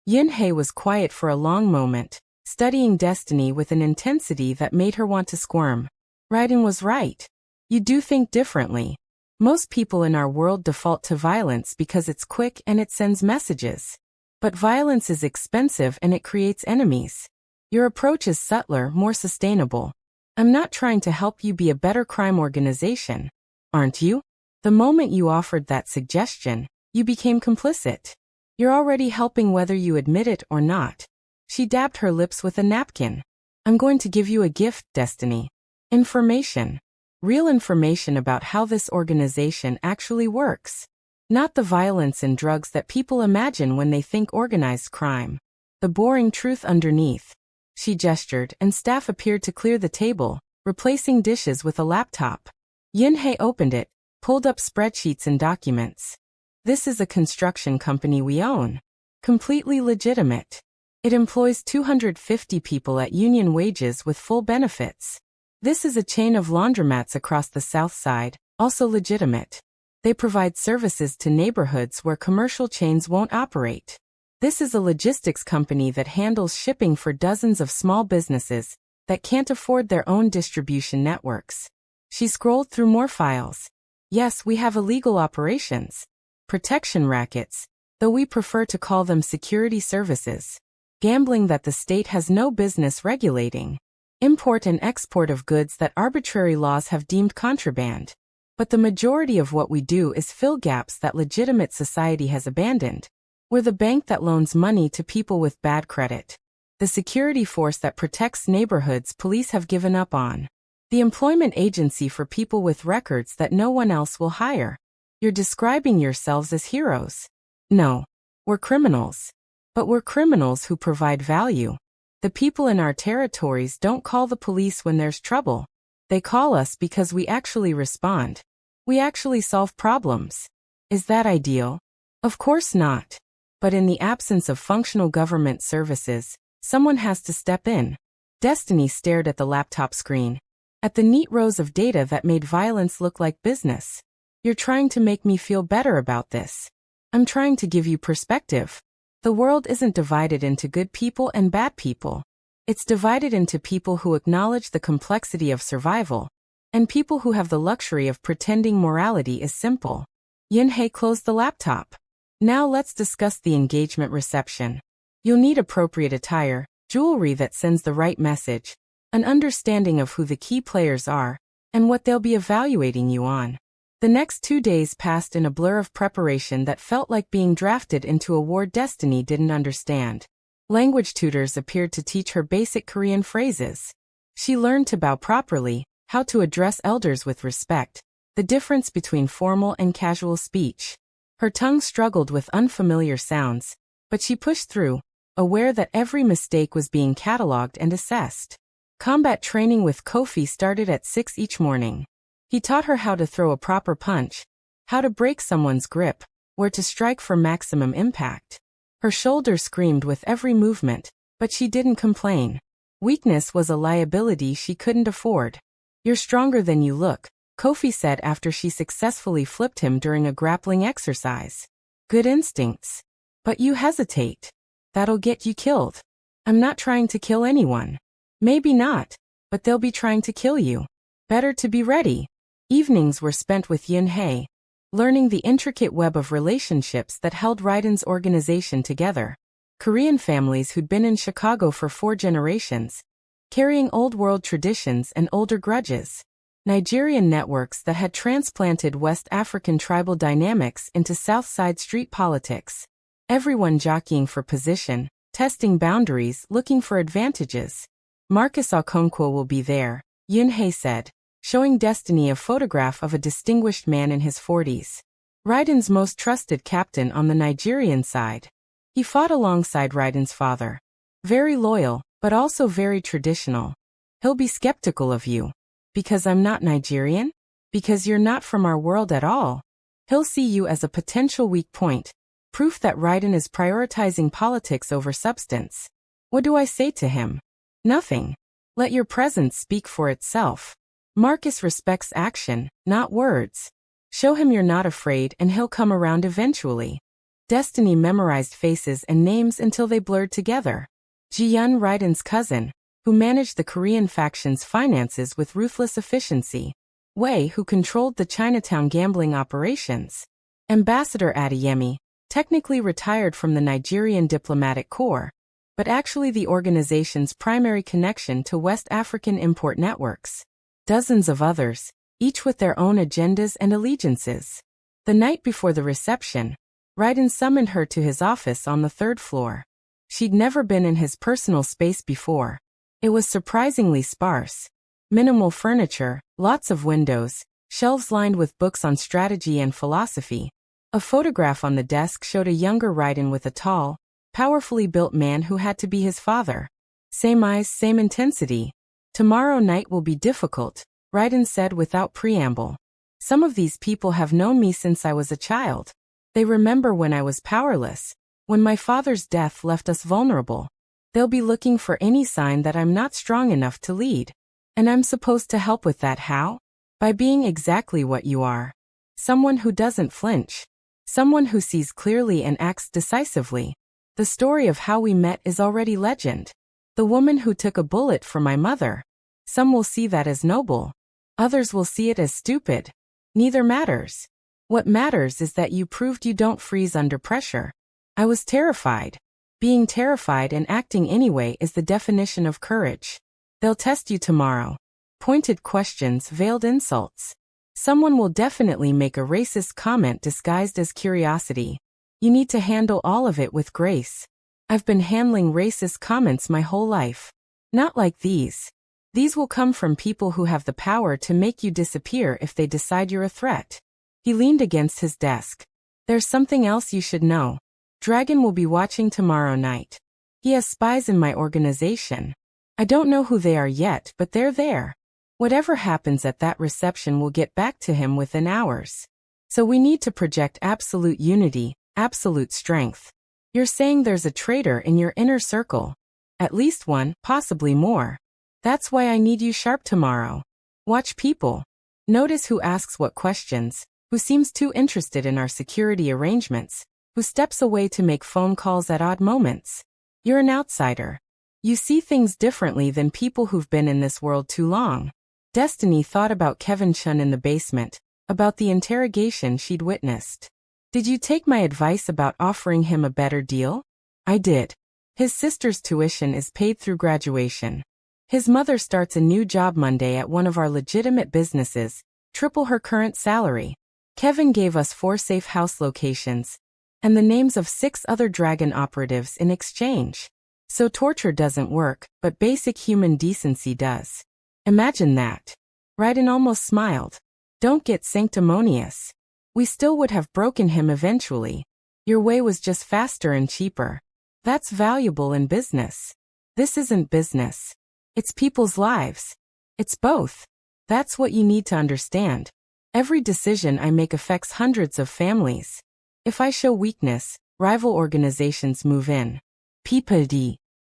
Yunhei was quiet for a long moment, studying Destiny with an intensity that made her want to squirm. Raiden was right. You do think differently. Most people in our world default to violence because it's quick and it sends messages. But violence is expensive and it creates enemies. Your approach is subtler, more sustainable. I'm not trying to help you be a better crime organization. Aren't you? The moment you offered that suggestion, you became complicit. You're already helping whether you admit it or not. She dabbed her lips with a napkin. I'm going to give you a gift, Destiny. Information. Real information about how this organization actually works. Not the violence and drugs that people imagine when they think organized crime. The boring truth underneath. She gestured and staff appeared to clear the table, replacing dishes with a laptop. Yunhei opened it, pulled up spreadsheets and documents. This is a construction company we own. Completely legitimate. It employs 250 people at union wages with full benefits. This is a chain of laundromats across the south side, also legitimate. They provide services to neighborhoods where commercial chains won't operate. This is a logistics company that handles shipping for dozens of small businesses that can't afford their own distribution networks. She scrolled through more files. Yes, we have illegal operations. Protection rackets, though we prefer to call them security services. Gambling that the state has no business regulating. Import and export of goods that arbitrary laws have deemed contraband. But the majority of what we do is fill gaps that legitimate society has abandoned. We're the bank that loans money to people with bad credit. The security force that protects neighborhoods police have given up on. The employment agency for people with records that no one else will hire. You're describing yourselves as heroes. No. We're criminals. But we're criminals who provide value. The people in our territories don't call the police when there's trouble. They call us because we actually respond. We actually solve problems. Is that ideal? Of course not. But in the absence of functional government services, someone has to step in. Destiny stared at the laptop screen. At the neat rows of data that made violence look like business. You're trying to make me feel better about this. I'm trying to give you perspective. The world isn't divided into good people and bad people. It's divided into people who acknowledge the complexity of survival, and people who have the luxury of pretending morality is simple. Yunhei closed the laptop. Now let's discuss the engagement reception. You'll need appropriate attire, jewelry that sends the right message, an understanding of who the key players are, and what they'll be evaluating you on. The next 2 days passed in a blur of preparation that felt like being drafted into a war Destiny didn't understand. Language tutors appeared to teach her basic Korean phrases. She learned to bow properly, how to address elders with respect, the difference between formal and casual speech. Her tongue struggled with unfamiliar sounds, but she pushed through, aware that every mistake was being catalogued and assessed. Combat training with Kofi started at 6 each morning. He taught her how to throw a proper punch, how to break someone's grip, where to strike for maximum impact. Her shoulder screamed with every movement, but she didn't complain. Weakness was a liability she couldn't afford. You're stronger than you look, Kofi said after she successfully flipped him during a grappling exercise. Good instincts. But you hesitate. That'll get you killed. I'm not trying to kill anyone. Maybe not, but they'll be trying to kill you. Better to be ready. Evenings were spent with Yunhei, learning the intricate web of relationships that held Raiden's organization together. Korean families who'd been in Chicago for 4 generations, carrying old-world traditions and older grudges. Nigerian networks that had transplanted West African tribal dynamics into South Side street politics. Everyone jockeying for position, testing boundaries, looking for advantages. Marcus Okonkwo will be there, Yunhei said, showing Destiny a photograph of a distinguished man in his 40s. Raiden's most trusted captain on the Nigerian side. He fought alongside Raiden's father. Very loyal, but also very traditional. He'll be skeptical of you. Because I'm not Nigerian? Because you're not from our world at all. He'll see you as a potential weak point. Proof that Raiden is prioritizing politics over substance. What do I say to him? Nothing. Let your presence speak for itself. Marcus respects action, not words. Show him you're not afraid and he'll come around eventually. Destiny memorized faces and names until they blurred together. Ji-yun, Raiden's cousin, who managed the Korean faction's finances with ruthless efficiency. Wei, who controlled the Chinatown gambling operations. Ambassador Adeyemi, technically retired from the Nigerian diplomatic corps, but actually the organization's primary connection to West African import networks. Dozens of others, each with their own agendas and allegiances. The night before the reception, Raiden summoned her to his office on the 3rd floor. She'd never been in his personal space before. It was surprisingly sparse. Minimal furniture, lots of windows, shelves lined with books on strategy and philosophy. A photograph on the desk showed a younger Raiden with a tall, powerfully built man who had to be his father. Same eyes, same intensity. Tomorrow night will be difficult, Raiden said without preamble. Some of these people have known me since I was a child. They remember when I was powerless, when my father's death left us vulnerable. They'll be looking for any sign that I'm not strong enough to lead. And I'm supposed to help with that how? By being exactly what you are. Someone who doesn't flinch. Someone who sees clearly and acts decisively. The story of how we met is already legend. The woman who took a bullet for my mother. Some will see that as noble. Others will see it as stupid. Neither matters. What matters is that you proved you don't freeze under pressure. I was terrified. Being terrified and acting anyway is the definition of courage. They'll test you tomorrow. Pointed questions, veiled insults. Someone will definitely make a racist comment disguised as curiosity. You need to handle all of it with grace. I've been handling racist comments my whole life. Not like these. These will come from people who have the power to make you disappear if they decide you're a threat. He leaned against his desk. There's something else you should know. Dragon will be watching tomorrow night. He has spies in my organization. I don't know who they are yet, but they're there. Whatever happens at that reception will get back to him within hours. So we need to project absolute unity, absolute strength. You're saying there's a traitor in your inner circle. At least one, possibly more. That's why I need you sharp tomorrow. Watch people. Notice who asks what questions, who seems too interested in our security arrangements, who steps away to make phone calls at odd moments. You're an outsider. You see things differently than people who've been in this world too long. Destiny thought about Kevin Chun in the basement, about the interrogation she'd witnessed. Did you take my advice about offering him a better deal? I did. His sister's tuition is paid through graduation. His mother starts a new job Monday at one of our legitimate businesses, triple her current salary. Kevin gave us 4 safe house locations, and the names of 6 other Dragon operatives in exchange. So torture doesn't work, but basic human decency does. Imagine that. Raiden almost smiled. Don't get sanctimonious. We still would have broken him eventually. Your way was just faster and cheaper. That's valuable in business. This isn't business. It's people's lives. It's both. That's what you need to understand. Every decision I make affects hundreds of families. If I show weakness, rival organizations move in. People.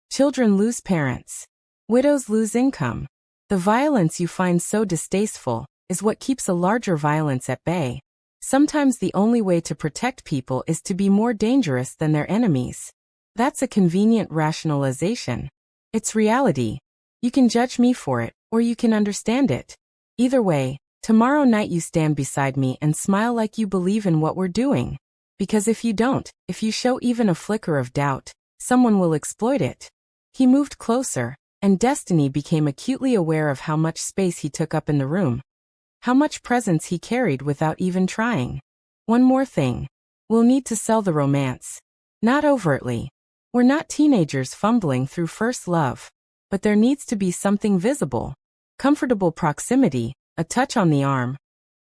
Children lose parents. Widows lose income. The violence you find so distasteful is what keeps a larger violence at bay. Sometimes the only way to protect people is to be more dangerous than their enemies. That's a convenient rationalization. It's reality. You can judge me for it, or you can understand it. Either way, tomorrow night you stand beside me and smile like you believe in what we're doing. Because if you don't, if you show even a flicker of doubt, someone will exploit it. He moved closer, and Destiny became acutely aware of how much space he took up in the room. How much presence he carried without even trying. One more thing. We'll need to sell the romance. Not overtly. We're not teenagers fumbling through first love. But there needs to be something visible. Comfortable proximity, a touch on the arm.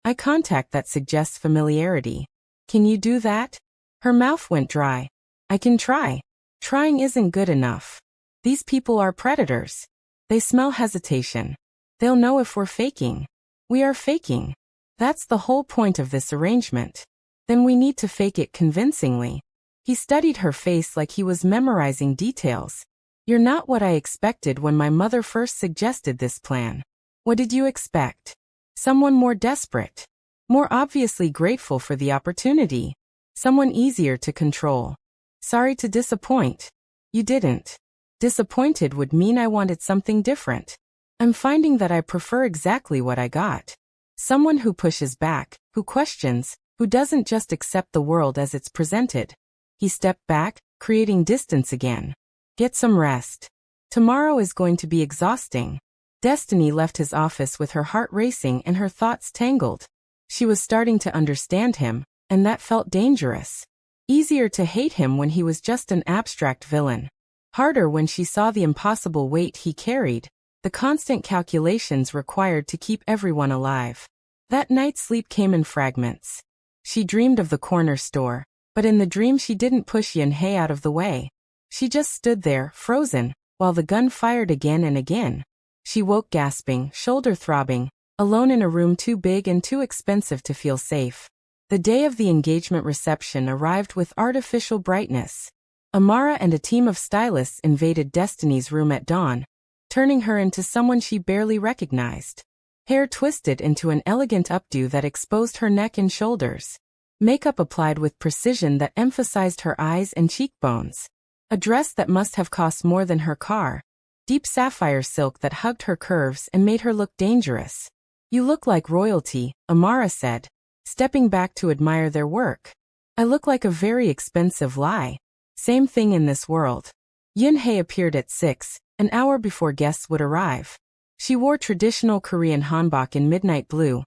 Eye contact that suggests familiarity. Can you do that? Her mouth went dry. I can try. Trying isn't good enough. These people are predators. They smell hesitation. They'll know if we're faking. We are faking. That's the whole point of this arrangement. Then we need to fake it convincingly. He studied her face like he was memorizing details. You're not what I expected when my mother first suggested this plan. What did you expect? Someone more desperate. More obviously grateful for the opportunity. Someone easier to control. Sorry to disappoint. You didn't. Disappointed would mean I wanted something different. I'm finding that I prefer exactly what I got. Someone who pushes back, who questions, who doesn't just accept the world as it's presented. He stepped back, creating distance again. Get some rest. Tomorrow is going to be exhausting. Destiny left his office with her heart racing and her thoughts tangled. She was starting to understand him, and that felt dangerous. Easier to hate him when he was just an abstract villain. Harder when she saw the impossible weight he carried, the constant calculations required to keep everyone alive. That night's sleep came in fragments. She dreamed of the corner store, but in the dream she didn't push Yunhei out of the way. She just stood there, frozen, while the gun fired again and again. She woke gasping, shoulder throbbing, alone in a room too big and too expensive to feel safe. The day of the engagement reception arrived with artificial brightness. Amara and a team of stylists invaded Destiny's room at dawn, turning her into someone she barely recognized. Hair twisted into an elegant updo that exposed her neck and shoulders. Makeup applied with precision that emphasized her eyes and cheekbones. A dress that must have cost more than her car. Deep sapphire silk that hugged her curves and made her look dangerous. You look like royalty, Amara said, stepping back to admire their work. I look like a very expensive lie. Same thing in this world. Yunhei appeared at 6, an hour before guests would arrive. She wore traditional Korean hanbok in midnight blue.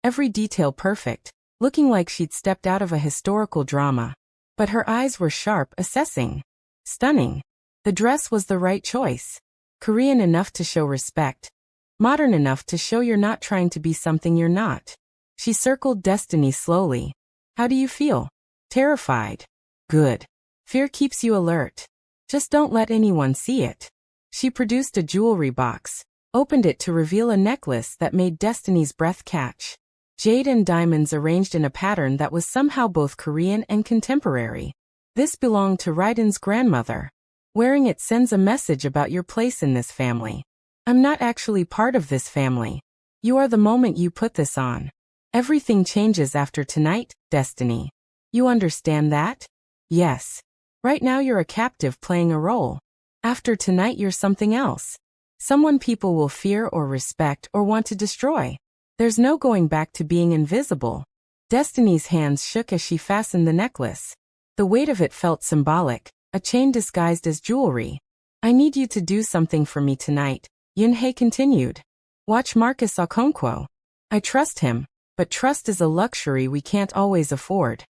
Every detail perfect, looking like she'd stepped out of a historical drama. But her eyes were sharp, assessing. Stunning. The dress was the right choice. Korean enough to show respect. Modern enough to show you're not trying to be something you're not. She circled Destiny slowly. How do you feel? Terrified. Good. Fear keeps you alert. Just don't let anyone see it. She produced a jewelry box, opened it to reveal a necklace that made Destiny's breath catch. Jade and diamonds arranged in a pattern that was somehow both Korean and contemporary. This belonged to Raiden's grandmother. Wearing it sends a message about your place in this family. I'm not actually part of this family. You are the moment you put this on. Everything changes after tonight, Destiny. You understand that? Yes. Right now you're a captive playing a role. After tonight you're something else. Someone people will fear or respect or want to destroy. There's no going back to being invisible. Destiny's hands shook as she fastened the necklace. The weight of it felt symbolic, a chain disguised as jewelry. I need you to do something for me tonight, Yunhei continued. Watch Marcus Okonkwo. I trust him, but trust is a luxury we can't always afford.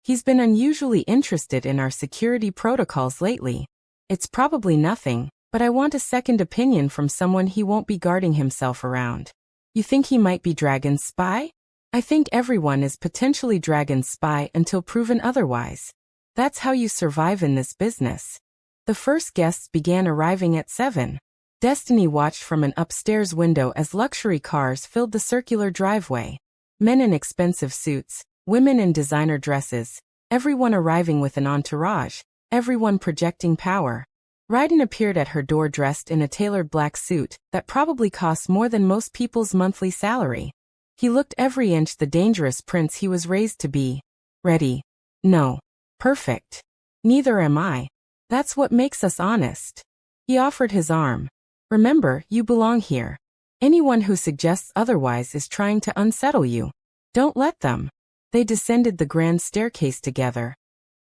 He's been unusually interested in our security protocols lately. It's probably nothing, but I want a second opinion from someone he won't be guarding himself around. You think he might be Dragon's spy? I think everyone is potentially Dragon's spy until proven otherwise. That's how you survive in this business. The first guests began arriving at 7. Destiny watched from an upstairs window as luxury cars filled the circular driveway. Men in expensive suits, women in designer dresses, everyone arriving with an entourage, everyone projecting power. Raiden appeared at her door dressed in a tailored black suit that probably cost more than most people's monthly salary. He looked every inch the dangerous prince he was raised to be. Ready? No. Perfect. Neither am I. That's what makes us honest. He offered his arm. Remember, you belong here. Anyone who suggests otherwise is trying to unsettle you. Don't let them. They descended the grand staircase together.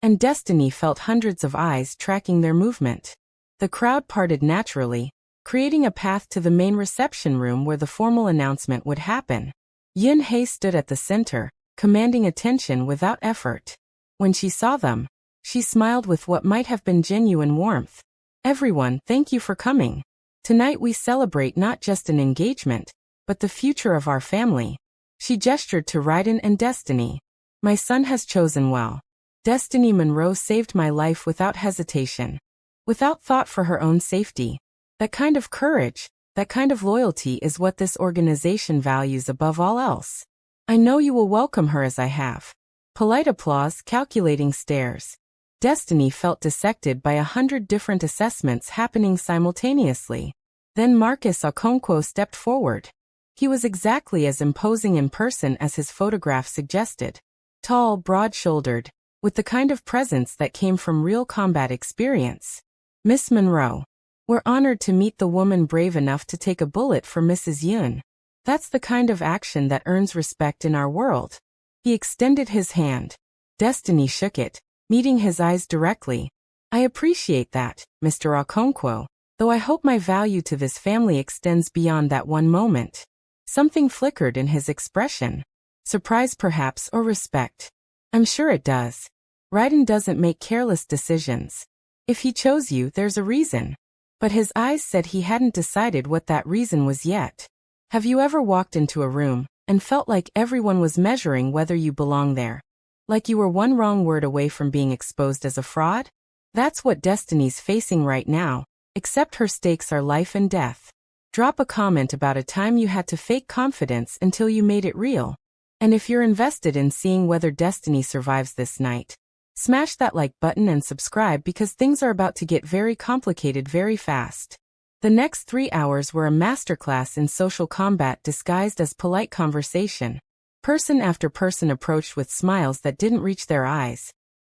And Destiny felt hundreds of eyes tracking their movement. The crowd parted naturally, creating a path to the main reception room where the formal announcement would happen. Yunhei stood at the center, commanding attention without effort. When she saw them, She smiled with what might have been genuine warmth. Everyone, thank you for coming. Tonight we celebrate not just an engagement, but the future of our family. She gestured to Raiden and Destiny. My son has chosen well. Destiny Monroe saved my life without hesitation. Without thought for her own safety. That kind of courage, that kind of loyalty is what this organization values above all else. I know you will welcome her as I have. Polite applause, calculating stares. Destiny felt dissected by 100 different assessments happening simultaneously. Then Marcus Okonkwo stepped forward. He was exactly as imposing in person as his photograph suggested. Tall, broad-shouldered, with the kind of presence that came from real combat experience. Miss Monroe. We're honored to meet the woman brave enough to take a bullet for Mrs. Yun. That's the kind of action that earns respect in our world. He extended his hand. Destiny shook it, meeting his eyes directly. I appreciate that, Mr. Okonkwo, though I hope my value to this family extends beyond that one moment. Something flickered in his expression. Surprise perhaps, or respect. I'm sure it does. Raiden doesn't make careless decisions. If he chose you, there's a reason. But his eyes said he hadn't decided what that reason was yet. Have you ever walked into a room and felt like everyone was measuring whether you belong there? Like you were one wrong word away from being exposed as a fraud? That's what Destiny's facing right now, except her stakes are life and death. Drop a comment about a time you had to fake confidence until you made it real. And if you're invested in seeing whether Destiny survives this night, smash that like button and subscribe because things are about to get very complicated very fast. The next 3 hours were a masterclass in social combat disguised as polite conversation. Person after person approached with smiles that didn't reach their eyes,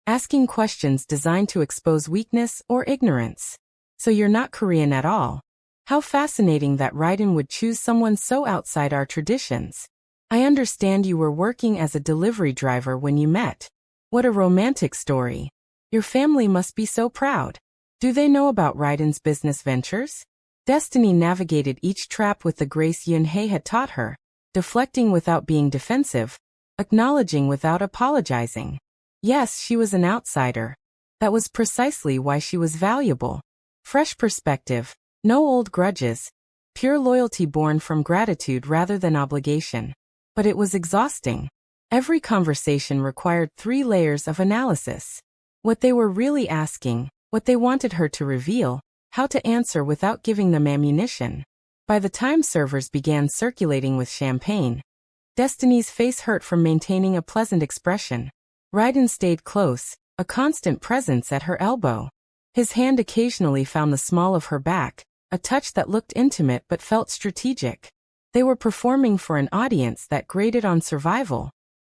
asking questions designed to expose weakness or ignorance. So you're not Korean at all. How fascinating that Raiden would choose someone so outside our traditions. I understand you were working as a delivery driver when you met. What a romantic story. Your family must be so proud. Do they know about Raiden's business ventures? Destiny navigated each trap with the grace Yunhei had taught her, deflecting without being defensive, acknowledging without apologizing. Yes, she was an outsider. That was precisely why she was valuable. Fresh perspective, no old grudges, pure loyalty born from gratitude rather than obligation. But it was exhausting. Every conversation required 3 layers of analysis. What they were really asking, what they wanted her to reveal, how to answer without giving them ammunition. By the time servers began circulating with champagne, Destiny's face hurt from maintaining a pleasant expression. Raiden stayed close, a constant presence at her elbow. His hand occasionally found the small of her back, a touch that looked intimate but felt strategic. They were performing for an audience that graded on survival.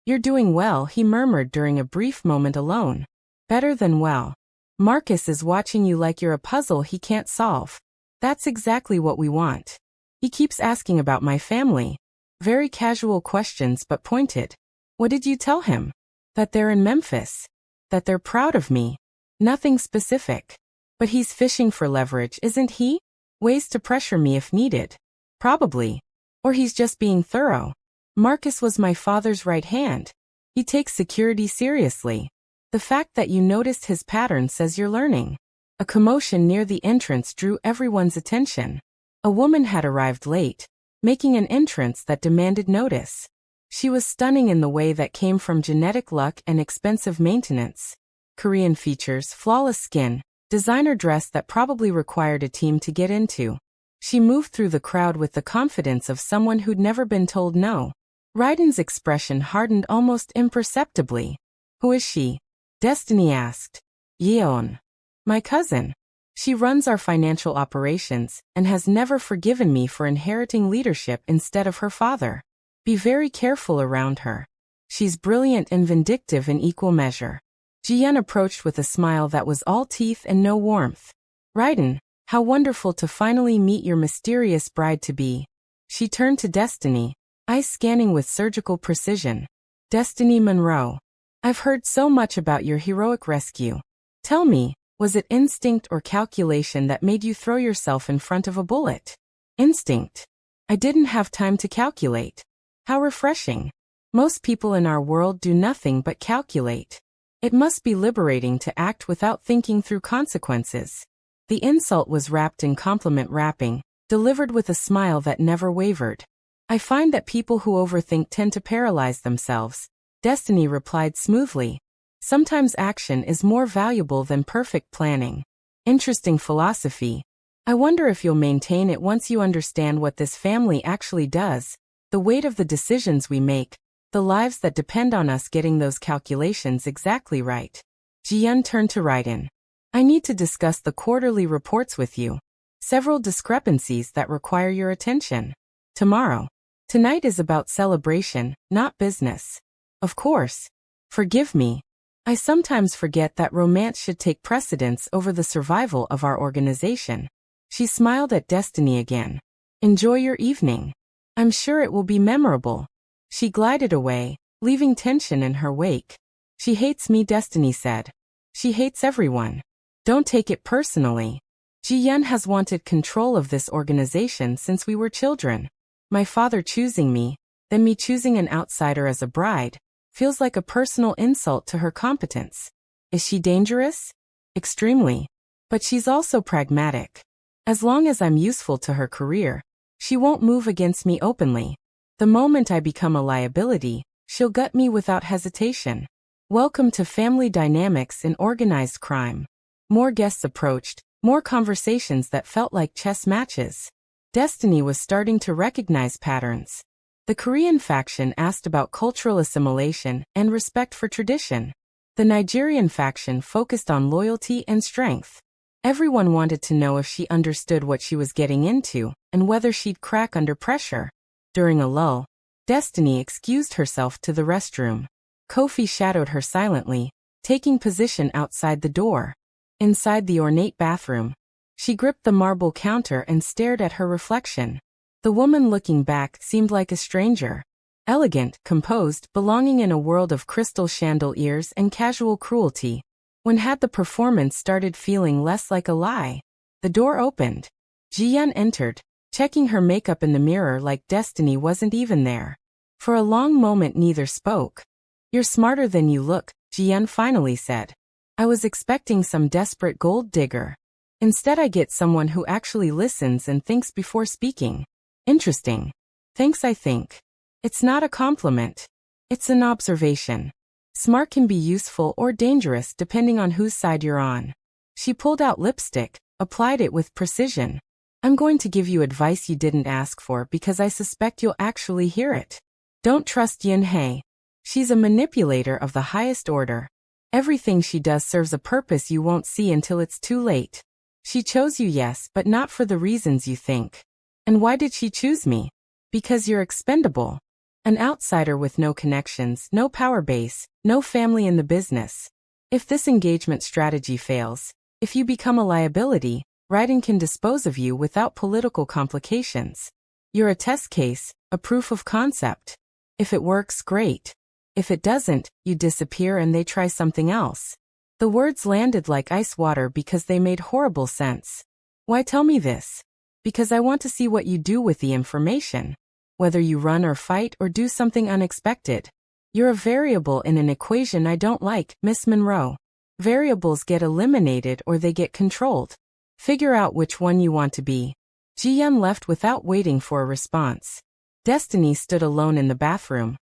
You're doing well, he murmured during a brief moment alone. Better than well. Marcus is watching you like you're a puzzle he can't solve. That's exactly what we want. He keeps asking about my family. Very casual questions but pointed. What did you tell him? That they're in Memphis. That they're proud of me. Nothing specific. But he's fishing for leverage, isn't he? Ways to pressure me if needed. Probably. Or he's just being thorough. Marcus was my father's right hand. He takes security seriously. The fact that you noticed his pattern says you're learning. A commotion near the entrance drew everyone's attention. A woman had arrived late, making an entrance that demanded notice. She was stunning in the way that came from genetic luck and expensive maintenance. Korean features, flawless skin, designer dress that probably required a team to get into. She moved through the crowd with the confidence of someone who'd never been told no. Raiden's expression hardened almost imperceptibly. Who is she? Destiny asked. Yeon. My cousin. She runs our financial operations and has never forgiven me for inheriting leadership instead of her father. Be very careful around her. She's brilliant and vindictive in equal measure. Jiyeon approached with a smile that was all teeth and no warmth. Raiden, how wonderful to finally meet your mysterious bride-to-be. She turned to Destiny, eyes scanning with surgical precision. Destiny Monroe. I've heard so much about your heroic rescue. Tell me, was it instinct or calculation that made you throw yourself in front of a bullet? Instinct. I didn't have time to calculate. How refreshing. Most people in our world do nothing but calculate. It must be liberating to act without thinking through consequences. The insult was wrapped in compliment wrapping, delivered with a smile that never wavered. I find that people who overthink tend to paralyze themselves. Destiny replied smoothly. Sometimes action is more valuable than perfect planning. Interesting philosophy. I wonder if you'll maintain it once you understand what this family actually does, the weight of the decisions we make, the lives that depend on us getting those calculations exactly right. Ji-yeon turned to Raiden. I need to discuss the quarterly reports with you. Several discrepancies that require your attention. Tomorrow. Tonight is about celebration, not business. Of course. Forgive me. I sometimes forget that romance should take precedence over the survival of our organization. She smiled at Destiny again. Enjoy your evening. I'm sure it will be memorable. She glided away, leaving tension in her wake. She hates me, Destiny said. She hates everyone. Don't take it personally. Ji-yeon has wanted control of this organization since we were children. My father choosing me, then me choosing an outsider as a bride, feels like a personal insult to her competence. Is she dangerous? Extremely. But she's also pragmatic. As long as I'm useful to her career, she won't move against me openly. The moment I become a liability, she'll gut me without hesitation. Welcome to family dynamics in organized crime. More guests approached, more conversations that felt like chess matches. Destiny was starting to recognize patterns. The Korean faction asked about cultural assimilation and respect for tradition. The Nigerian faction focused on loyalty and strength. Everyone wanted to know if she understood what she was getting into and whether she'd crack under pressure. During a lull, Destiny excused herself to the restroom. Kofi shadowed her silently, taking position outside the door. Inside the ornate bathroom, she gripped the marble counter and stared at her reflection. The woman looking back seemed like a stranger. Elegant, composed, belonging in a world of crystal chandeliers and casual cruelty. When had the performance started feeling less like a lie? The door opened. Ji-yeon entered, checking her makeup in the mirror like Destiny wasn't even there. For a long moment neither spoke. You're smarter than you look, Ji-yeon finally said. I was expecting some desperate gold digger. Instead I get someone who actually listens and thinks before speaking. Interesting. Thanks, I think. It's not a compliment. It's an observation. Smart can be useful or dangerous depending on whose side you're on. She pulled out lipstick, applied it with precision. I'm going to give you advice you didn't ask for because I suspect you'll actually hear it. Don't trust Yun-hye. She's a manipulator of the highest order. Everything she does serves a purpose you won't see until it's too late. She chose you, yes, but not for the reasons you think. And why did she choose me? Because you're expendable. An outsider with no connections, no power base, no family in the business. If this engagement strategy fails, if you become a liability, Raiden can dispose of you without political complications. You're a test case, a proof of concept. If it works, great. If it doesn't, you disappear and they try something else. The words landed like ice water because they made horrible sense. Why tell me this? Because I want to see what you do with the information. Whether you run or fight or do something unexpected. You're a variable in an equation I don't like, Miss Monroe. Variables get eliminated or they get controlled. Figure out which one you want to be. Ji-yeon left without waiting for a response. Destiny stood alone in the bathroom.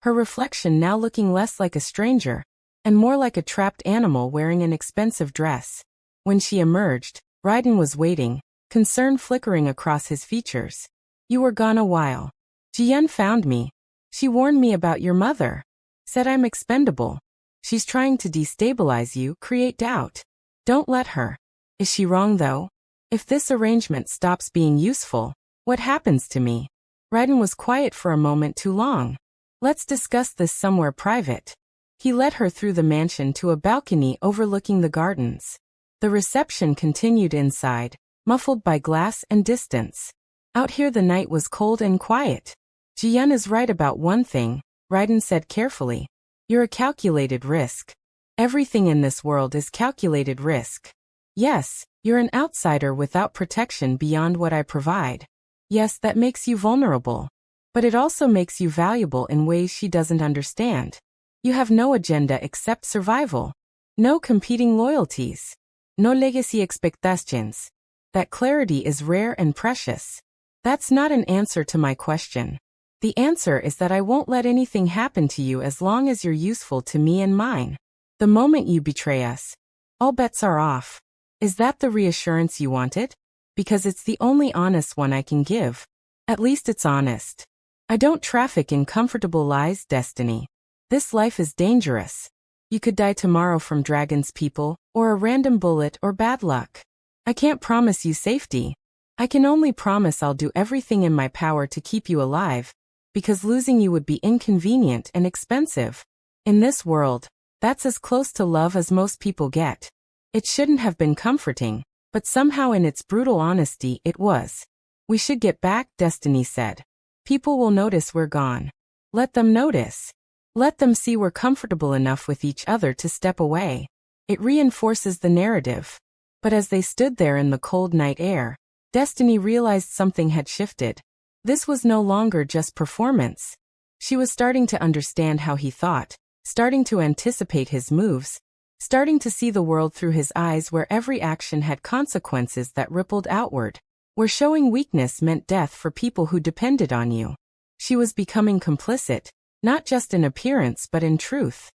Her reflection now looking less like a stranger, and more like a trapped animal wearing an expensive dress. When she emerged, Raiden was waiting, concern flickering across his features. You were gone a while. Ji-yeon found me. She warned me about your mother. Said I'm expendable. She's trying to destabilize you, create doubt. Don't let her. Is she wrong though? If this arrangement stops being useful, what happens to me? Raiden was quiet for a moment too long. Let's discuss this somewhere private. He led her through the mansion to a balcony overlooking the gardens. The reception continued inside, muffled by glass and distance. Out here the night was cold and quiet. Ji-yeon is right about one thing, Raiden said carefully. You're a calculated risk. Everything in this world is calculated risk. Yes, you're an outsider without protection beyond what I provide. Yes, that makes you vulnerable. But it also makes you valuable in ways she doesn't understand. You have no agenda except survival. No competing loyalties. No legacy expectations. That clarity is rare and precious. That's not an answer to my question. The answer is that I won't let anything happen to you as long as you're useful to me and mine. The moment you betray us, all bets are off. Is that the reassurance you wanted? Because it's the only honest one I can give. At least it's honest. I don't traffic in comfortable lies, Destiny. This life is dangerous. You could die tomorrow from dragons, people, or a random bullet or bad luck. I can't promise you safety. I can only promise I'll do everything in my power to keep you alive, because losing you would be inconvenient and expensive. In this world, that's as close to love as most people get. It shouldn't have been comforting, but somehow in its brutal honesty it was. We should get back, Destiny said. People will notice we're gone. Let them notice. Let them see we're comfortable enough with each other to step away. It reinforces the narrative. But as they stood there in the cold night air, Destiny realized something had shifted. This was no longer just performance. She was starting to understand how he thought, starting to anticipate his moves, starting to see the world through his eyes where every action had consequences that rippled outward, where showing weakness meant death for people who depended on you. She was becoming complicit, not just in appearance but in truth.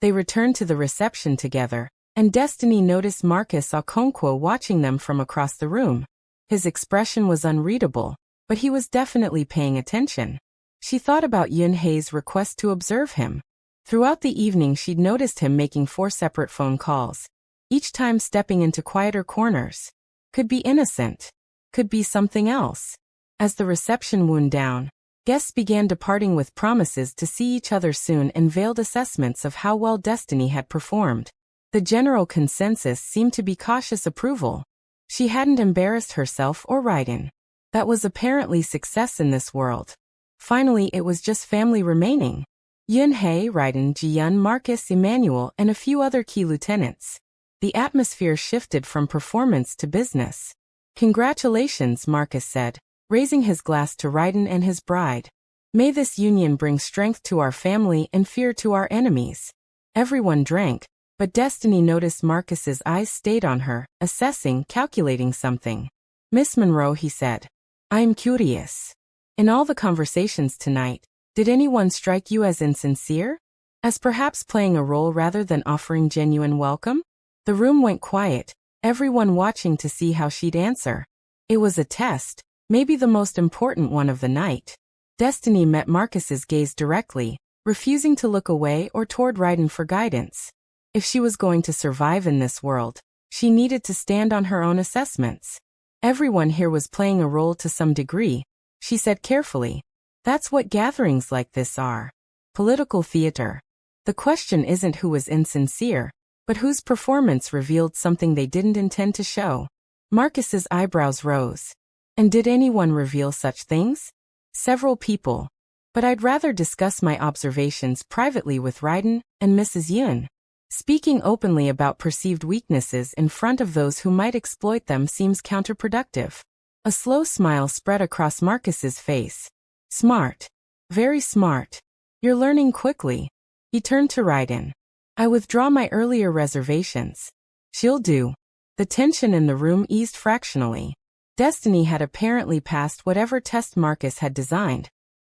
They returned to the reception together, and Destiny noticed Marcus Okonkwo watching them from across the room. His expression was unreadable, but he was definitely paying attention. She thought about Yunhei's request to observe him. Throughout the evening she'd noticed him making 4 separate phone calls, each time stepping into quieter corners. Could be innocent. Could be something else. As the reception wound down, guests began departing with promises to see each other soon and veiled assessments of how well Destiny had performed. The general consensus seemed to be cautious approval. She hadn't embarrassed herself or Raiden. That was apparently success in this world. Finally, it was just family remaining. Yunhei, Raiden, Jiyun, Marcus, Emmanuel, and a few other key lieutenants. The atmosphere shifted from performance to business. Congratulations, Marcus said, raising his glass to Raiden and his bride. May this union bring strength to our family and fear to our enemies. Everyone drank, but Destiny noticed Marcus's eyes stayed on her, assessing, calculating something. Miss Monroe, he said. I'm curious. In all the conversations tonight, did anyone strike you as insincere? As perhaps playing a role rather than offering genuine welcome? The room went quiet, everyone watching to see how she'd answer. It was a test, maybe the most important one of the night. Destiny met Marcus's gaze directly, refusing to look away or toward Raiden for guidance. If she was going to survive in this world, she needed to stand on her own assessments. Everyone here was playing a role to some degree, she said carefully. That's what gatherings like this are. Political theater. The question isn't who was insincere, but whose performance revealed something they didn't intend to show. Marcus's eyebrows rose. And did anyone reveal such things? Several people. But I'd rather discuss my observations privately with Raiden and Mrs. Yun. Speaking openly about perceived weaknesses in front of those who might exploit them seems counterproductive. A slow smile spread across Marcus's face. Smart. Very smart. You're learning quickly. He turned to Raiden. I withdraw my earlier reservations. She'll do. The tension in the room eased fractionally. Destiny had apparently passed whatever test Marcus had designed,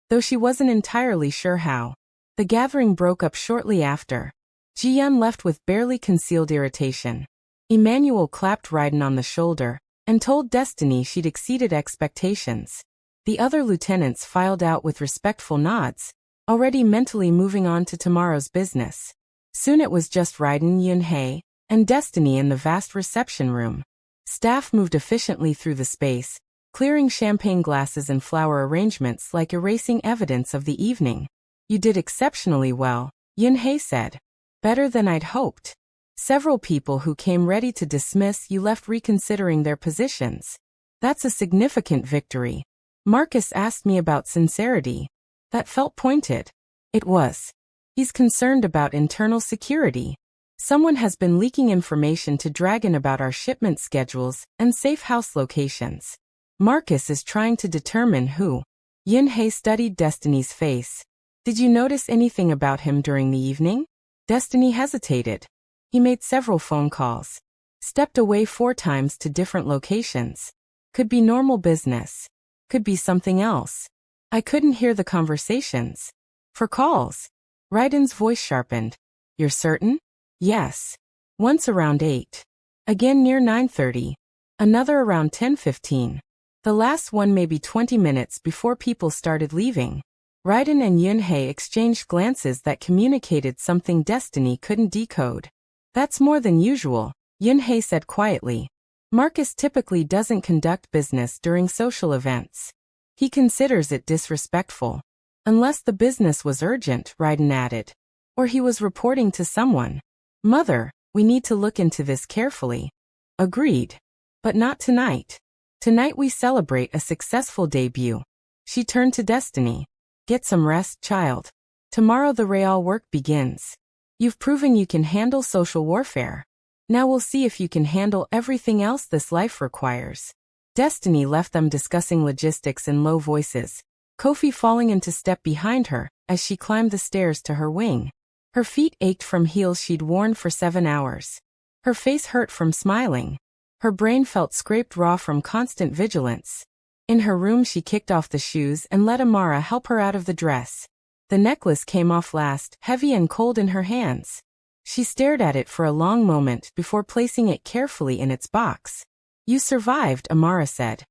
though she wasn't entirely sure how. The gathering broke up shortly after. Jiyun left with barely concealed irritation. Emmanuel clapped Raiden on the shoulder and told Destiny she'd exceeded expectations. The other lieutenants filed out with respectful nods, already mentally moving on to tomorrow's business. Soon it was just Raiden, Yunhei, and Destiny in the vast reception room. Staff moved efficiently through the space, clearing champagne glasses and flower arrangements like erasing evidence of the evening. You did exceptionally well, Yunhei said. Better than I'd hoped. Several people who came ready to dismiss you left reconsidering their positions. That's a significant victory. Marcus asked me about sincerity. That felt pointed. It was. He's concerned about internal security. Someone has been leaking information to Dragon about our shipment schedules and safe house locations. Marcus is trying to determine who. Yunhei studied Destiny's face. Did you notice anything about him during the evening? Destiny hesitated. He made several phone calls. Stepped away 4 times to different locations. Could be normal business. Could be something else. I couldn't hear the conversations. For calls. Ryden's voice sharpened. You're certain? Yes. Once around 8. Again near 9:30. Another around 10:15. The last one maybe 20 minutes before people started leaving. Ryden and Yunhei exchanged glances that communicated something Destiny couldn't decode. That's more than usual, Yunhei said quietly. Marcus typically doesn't conduct business during social events. He considers it disrespectful. Unless the business was urgent, Ryden added. Or he was reporting to someone. Mother, we need to look into this carefully. Agreed. But not tonight. Tonight we celebrate a successful debut. She turned to Destiny. Get some rest, child. Tomorrow the real work begins. You've proven you can handle social warfare. Now we'll see if you can handle everything else this life requires. Destiny left them discussing logistics in low voices, Kofi falling into step behind her as she climbed the stairs to her wing. Her feet ached from heels she'd worn for 7 hours. Her face hurt from smiling. Her brain felt scraped raw from constant vigilance. In her room she kicked off the shoes and let Amara help her out of the dress. The necklace came off last, heavy and cold in her hands. She stared at it for a long moment before placing it carefully in its box. You survived, Amara said,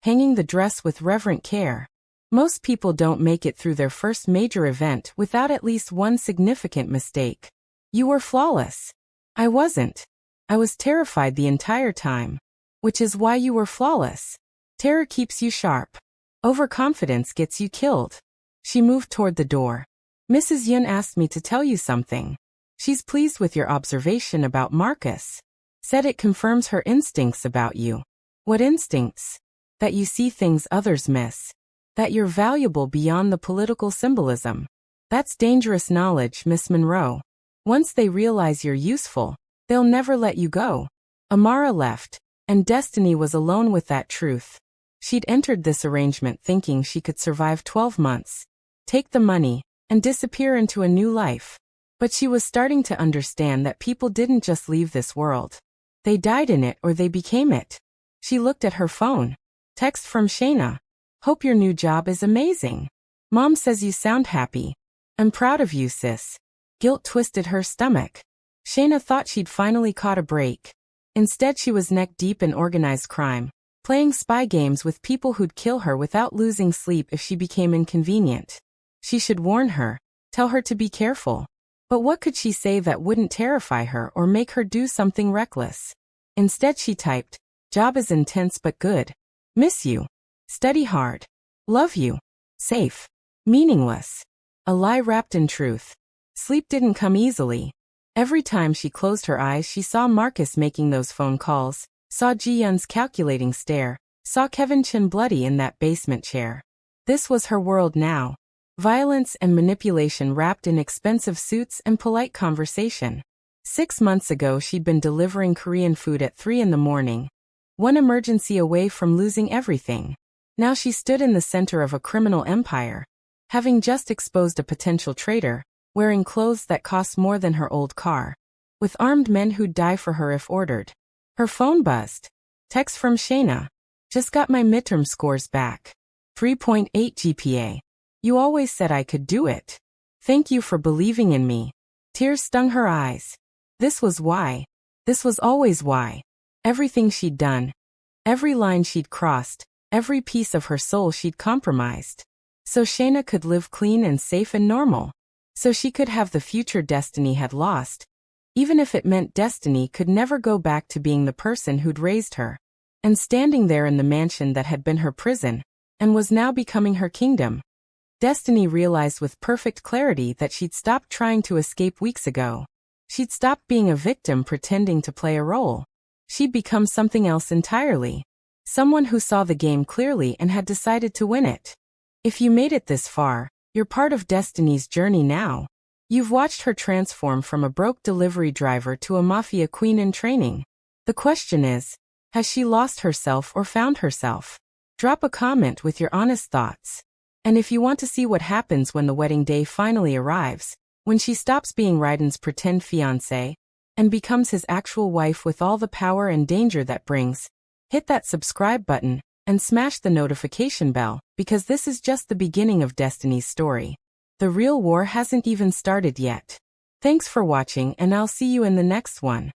hanging the dress with reverent care. Most people don't make it through their first major event without at least one significant mistake. You were flawless. I wasn't. I was terrified the entire time. Which is why you were flawless. Terror keeps you sharp. Overconfidence gets you killed. She moved toward the door. Mrs. Yun asked me to tell you something. She's pleased with your observation about Marcus. Said it confirms her instincts about you. What instincts? That you see things others miss. That you're valuable beyond the political symbolism. That's dangerous knowledge, Miss Monroe. Once they realize you're useful, they'll never let you go. Amara left, and Destiny was alone with that truth. She'd entered this arrangement thinking she could survive 12 months, take the money, and disappear into a new life. But she was starting to understand that people didn't just leave this world. They died in it or they became it. She looked at her phone. Text from Shayna. Hope your new job is amazing. Mom says you sound happy. I'm proud of you, sis. Guilt twisted her stomach. Shayna thought she'd finally caught a break. Instead she was neck deep in organized crime, playing spy games with people who'd kill her without losing sleep if she became inconvenient. She should warn her, tell her to be careful. But what could she say that wouldn't terrify her or make her do something reckless? Instead she typed, job is intense but good. Miss you. Study hard. Love you. Safe. Meaningless. A lie wrapped in truth. Sleep didn't come easily. Every time she closed her eyes she saw Marcus making those phone calls, saw Ji-Yun's calculating stare, saw Kevin Chin bloody in that basement chair. This was her world now. Violence and manipulation wrapped in expensive suits and polite conversation. 6 months ago she'd been delivering Korean food at 3 in the morning. One emergency away from losing everything. Now she stood in the center of a criminal empire. Having just exposed a potential traitor, wearing clothes that cost more than her old car. With armed men who'd die for her if ordered. Her phone buzzed. Text from Shayna. Just got my midterm scores back. 3.8 GPA. You always said I could do it. Thank you for believing in me. Tears stung her eyes. This was why. This was always why. Everything she'd done. Every line she'd crossed. Every piece of her soul she'd compromised. So Shayna could live clean and safe and normal. So she could have the future Destiny had lost. Even if it meant Destiny could never go back to being the person who'd raised her. And standing there in the mansion that had been her prison, and was now becoming her kingdom. Destiny realized with perfect clarity that she'd stopped trying to escape weeks ago. She'd stopped being a victim pretending to play a role. She'd become something else entirely. Someone who saw the game clearly and had decided to win it. If you made it this far, you're part of Destiny's journey now. You've watched her transform from a broke delivery driver to a Mafia queen in training. The question is, has she lost herself or found herself? Drop a comment with your honest thoughts. And if you want to see what happens when the wedding day finally arrives, when she stops being Raiden's pretend fiancé and becomes his actual wife with all the power and danger that brings, hit that subscribe button and smash the notification bell, because this is just the beginning of Destiny's story. The real war hasn't even started yet. Thanks for watching, and I'll see you in the next one.